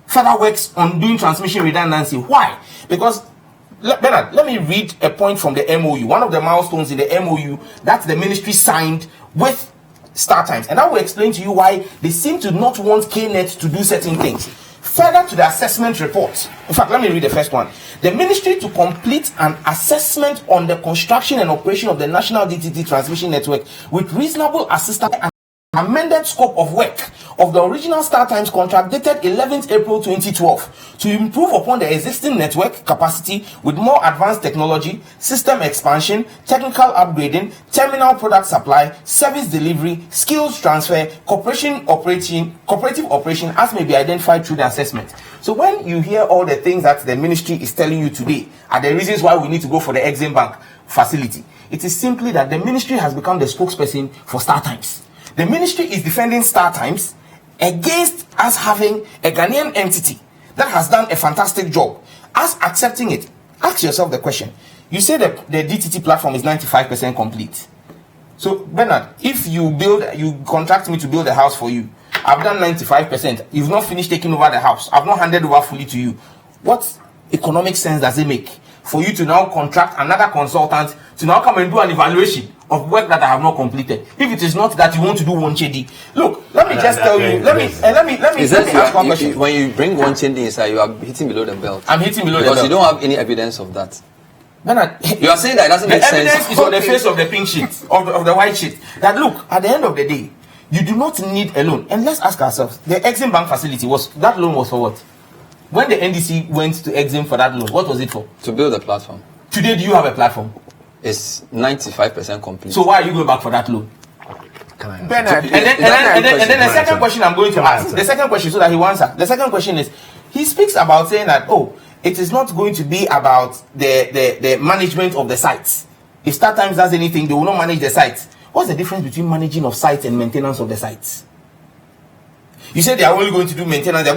further works on doing transmission redundancy. Why? Because, Bernard, let me read a point from the MOU. One of the milestones in the MOU that the ministry signed with StarTimes. And I will explain to you why they seem to not want KNet to do certain things. Further to the assessment report. In fact, let me read the first one. The ministry to complete an assessment on the construction and operation of the National DTT Transmission Network with reasonable assistance and amended scope of work of the original StarTimes contract dated 11th April 2012 to improve upon the existing network capacity with more advanced technology, system expansion, technical upgrading, terminal product supply, service delivery, skills transfer, cooperative operation as may be identified through the assessment. So when you hear all the things that the ministry is telling you today are the reasons why we need to go for the Exim Bank facility, it is simply that the ministry has become the spokesperson for StarTimes. The ministry is defending StarTimes against us having a Ghanaian entity that has done a fantastic job. Us accepting it, ask yourself the question. You say that the DTT platform is 95% complete. So, Bernard, if you contract me to build a house for you, I've done 95%. You've not finished taking over the house. I've not handed over fully to you. What economic sense does it make for you to now contract another consultant to now come and do an evaluation of work that I have not completed? If it is not that you want to do one chedi. Look, let me just tell you. Let me ask one question. When you bring one chedi inside, you are hitting below the belt. I'm hitting below the belt because you don't have any evidence of that. Bernard, you are saying that it doesn't make sense. The evidence is on the face of the pink sheet, of the white sheet. That look, at the end of the day, you do not need a loan. And let's ask ourselves, the Exim Bank facility that loan was for what? When the NDC went to Exim for that loan, what was it for? To build a platform. Today, do you have a platform? It's 95% complete. So why are you going back for that loan? Bernard, and then the second question I'm going to ask, the second question so that he answer. The second question is, he speaks about saying that, it is not going to be about the management of the sites. If StarTimes does anything, they will not manage the sites. What's the difference between managing of sites and maintenance of the sites? You said they are only going to do maintenance. There's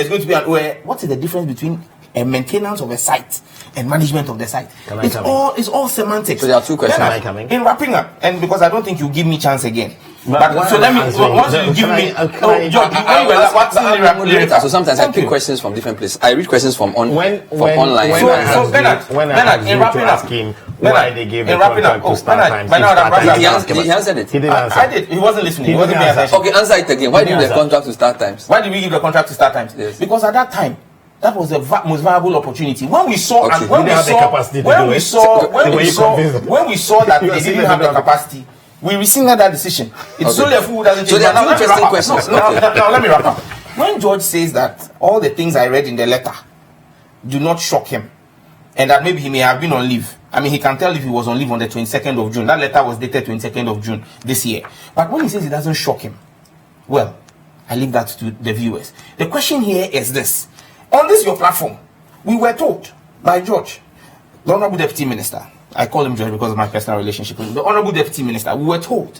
going to be an OA. What is the difference between a maintenance of a site and management of the site? It's all semantics. So there are two questions. Can I come in? In wrapping up, and because I don't think you give me chance again. But so let me. Once you give me, so sometimes I pick questions from different places. I read questions from online. So Bernard, in wrapping up, why they gave the contract to StarTimes. He answered it. He didn't answer. I did. He wasn't listening. He wasn't paying attention. Okay, answer it again. Why did you give the contract to StarTimes? Why did we give the contract to StarTimes? Yes. Because at that time, that was the most viable opportunity. When we saw, Okay. when we saw that they didn't have the capacity, we rescinded that decision. It's only a fool who doesn't. So there are two interesting questions. Now let me wrap up. When George says that all the things I read in the letter do not shock him, and that maybe he may have been on leave. I mean, he can tell if he was on leave on the 22nd of June. That letter was dated 22nd of June this year. But when he says it doesn't shock him, well, I leave that to the viewers. The question here is this. On this, your platform, we were told by George, the Honorable Deputy Minister, I call him George because of my personal relationship with him, the Honorable Deputy Minister, we were told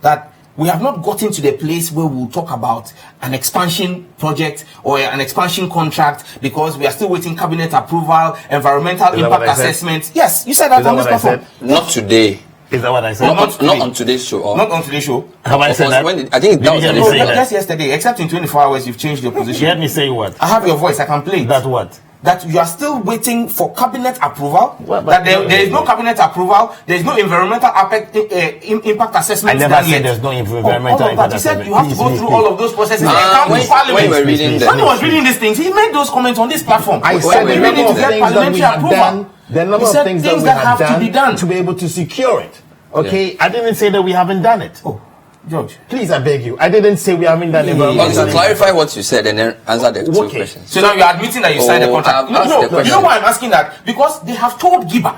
that we have not gotten to the place where we'll talk about an expansion project or an expansion contract because we are still waiting cabinet approval, environmental impact assessment. Yes, you said that on this platform. Not today. Is that what I said? Not on today's show. Not on today's show. Have I said that? I think that was Did you no, say that? Just yesterday, except in 24 hours, you've changed your position. You heard me say what? I have your voice, I can play it. That what? That you are still waiting for cabinet approval. Well, that there is no cabinet approval. There is no environmental impact assessment. I never said there's no environmental impact You said assessment. you have to go through all of those processes. When you were reading When he was reading these things, he made those comments on this platform. I said we the ready number to of get things that we parliamentary have approval. done, the number He of said things that things we that have have to be done to be able to secure it. Okay, Yeah. I didn't say that we haven't done it. Oh, George. Please, I beg you. I didn't say we haven't done it. Okay, so clarify what you said and then answer the two Okay. questions. So now you're admitting that you signed the contract. I've asked the You question. know why I'm asking that? Because they have told Giba,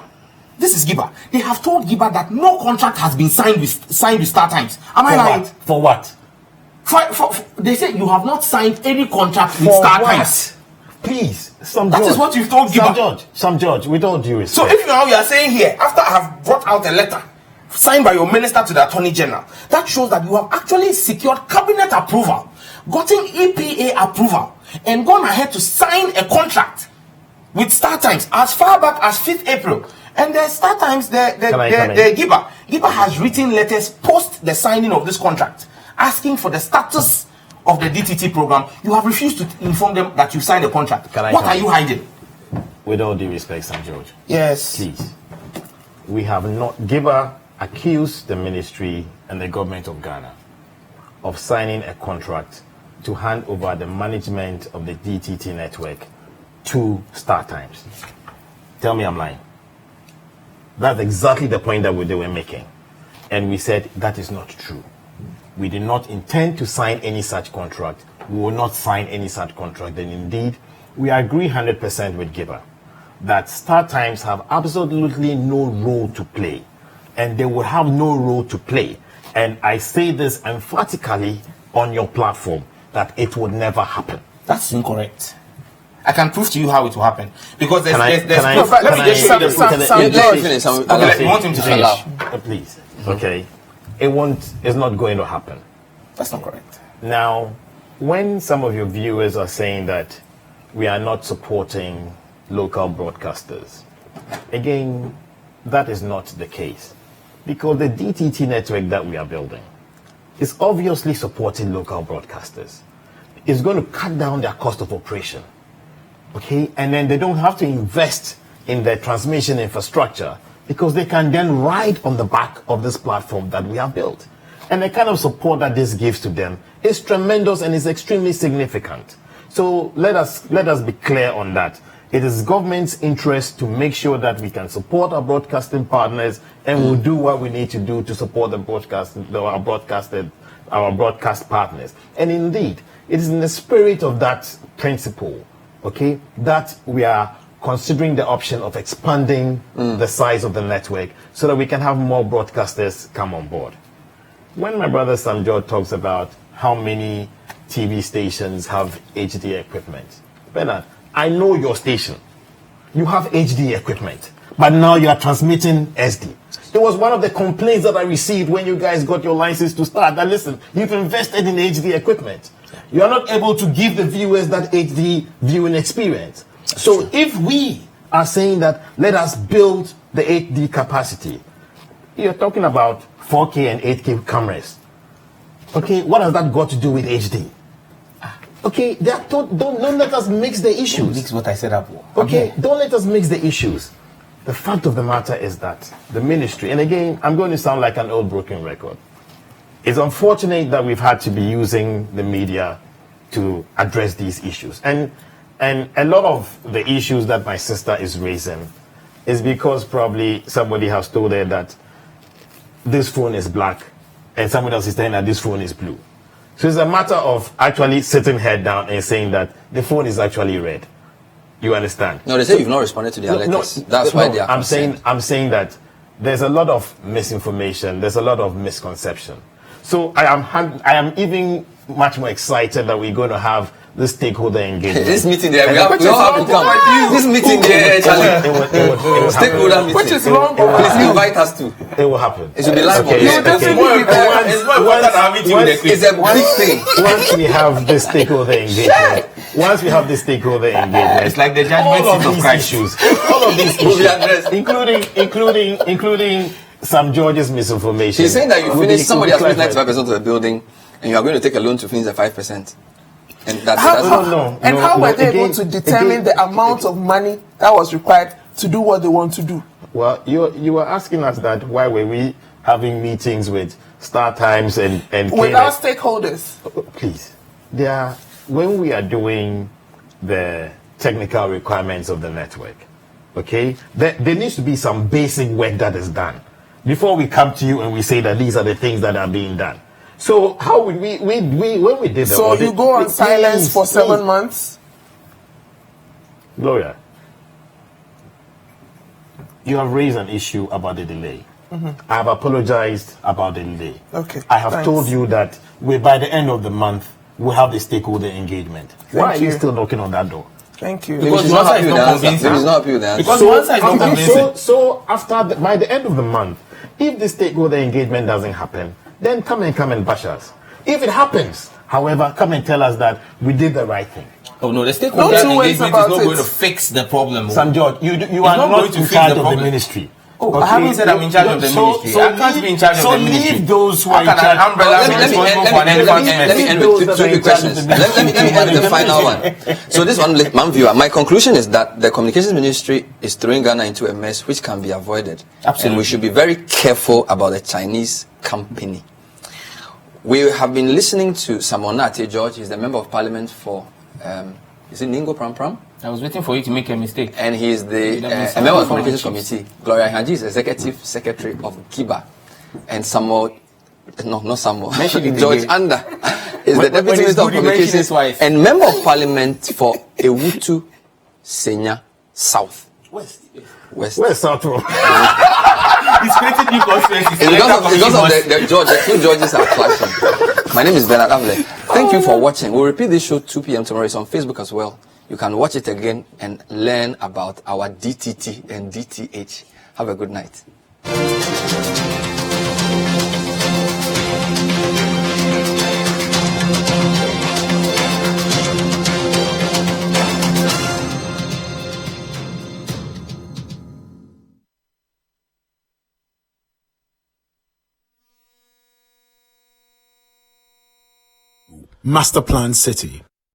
this is Giba, they have told Giba that no contract has been signed with StarTimes. Am I right? For what? They say you have not signed any contract with For StarTimes. what? Please, some That George. is what you've told Giba. Some George, with all due respect. So if now you are saying here, after I have brought out a letter signed by your minister to the Attorney General, that shows that you have actually secured cabinet approval, gotten EPA approval, and gone ahead to sign a contract with StarTimes as far back as 5th April. And the StarTimes, the Giba has written letters post the signing of this contract, asking for the status of the DTT program. You have refused to inform them that you signed a contract. What are you hiding? With all due respect, Sam George. Yes. Please. We have not. Giba accused the ministry and the government of Ghana of signing a contract to hand over the management of the DTT network to StarTimes. Tell me I'm lying. That's exactly the point that they were making. And we said that is not true. We did not intend to sign any such contract. We will not sign any such contract. And indeed, we agree 100% with Giba that StarTimes have absolutely no role to play. And they will have no role to play. And I say this emphatically on your platform, that it would never happen. That's incorrect. I can prove to you how it will happen. Because there's Let me just show you the proof. Let me finish. Okay, you want him to finish? Please. Okay. It's not going to happen. That's not correct. Now, when some of your viewers are saying that we are not supporting local broadcasters, again, that is not the case. Because the DTT network that we are building is obviously supporting local broadcasters. It's going to cut down their cost of operation. Okay? And then they don't have to invest in their transmission infrastructure because they can then ride on the back of this platform that we have built. And the kind of support that this gives to them is tremendous and is extremely significant. So let us be clear on that. It is government's interest to make sure that we can support our broadcasting partners, and we'll do what we need to do to support our broadcast partners. And indeed, it is in the spirit of that principle, okay, that we are considering the option of expanding the size of the network so that we can have more broadcasters come on board. When my brother Sam George talks about how many TV stations have HD equipment, Bernard, I know your station. You have HD equipment, but now you are transmitting SD. It was one of the complaints that I received when you guys got your license to start. That listen, you've invested in HD equipment. You are not able to give the viewers that HD viewing experience. So if we are saying that let us build the HD capacity, you're talking about 4K and 8K cameras. Okay, what has that got to do with HD? Okay, don't let us mix the issues. Mix what I said up. Okay, don't let us mix the issues. The fact of the matter is that the ministry, and again, I'm going to sound like an old broken record. It's unfortunate that we've had to be using the media to address these issues. And a lot of the issues that my sister is raising is because probably somebody has told her that this phone is black and somebody else is saying that this phone is blue. So it's a matter of actually sitting head down and saying that the phone is actually red. You understand? No, they say you've not responded to their letters. That's why they are I'm saying that there's a lot of misinformation. There's a lot of misconception. So I am even much more excited that we're going to have this stakeholder engagement. This meeting there, we all have to come. This meeting there, Charlie. Stakeholder meeting. Which is wrong. Please invite us to. It will happen. It should be live. It's a big thing. Once we have this stakeholder engagement, It's like the judgment seat of Christ. All of these Will be issues, addressed. including some George's misinformation. She's saying that you will finished, be somebody has finished clarified. 95% of the building, and you are going to take a loan to finish the 5%. And that's How were they able to determine the amount of money that was required to do what they want to do? Well, you were asking us that why were we having meetings with Star Times and With our stakeholders. Please, when we are doing the technical requirements of the network, okay, there needs to be some basic work that is done before we come to you and we say that these are the things that are being done. So how would we when we did the So audit, you go on silence for 7 months? Gloria, you have raised an issue about the delay. I have apologized about the delay. Okay, I have thanks. told you that by the end of the month, we'll have the stakeholder engagement. Why are you you. still knocking on that door? Thank you. Maybe she's not happy with the answer. Maybe she's not happy with the answer. Because one side is not convincing. So by the end of the month, if the stakeholder engagement doesn't happen, then come and bash us. If it happens, however, come and tell us that we did the right thing. Oh no, the stakeholder No two ways engagement is about not it. going to fix the problem. Sam George, you are not not going to in fix charge the of the problem. ministry. Oh, I haven't said I'm in charge of the ministry. I can't be in charge of the ministry. So leave those who How are in can charge. an umbrella be responsible for an elephant Let me mess? end with two quick questions. Let me end with the final one. So this one, man viewer, my conclusion is that the communications ministry is throwing Ghana into a mess which can be avoided. Absolutely. And we should be very careful about the Chinese company. We have been listening to Samona Ate George. He's the member of parliament for, is it Ningo Pram Pram? I was waiting for you to make a mistake. And he's the a member of the communications committee. Gloria Haji is executive secretary of GIBA. And not Samuel, George again. Anda is the When deputy it's minister of good, you mention his communications wife. and member of parliament for Ewutu Senya South. West. Where's South Road? He's creating new constituencies. Because of the George, the two Georges are clashing. My name is Bernard Avle. Thank you for watching. We'll repeat this show 2 p.m. tomorrow. It's on Facebook as well. You can watch it again and learn about our DTT and DTH. Have a good night. Master Plan City.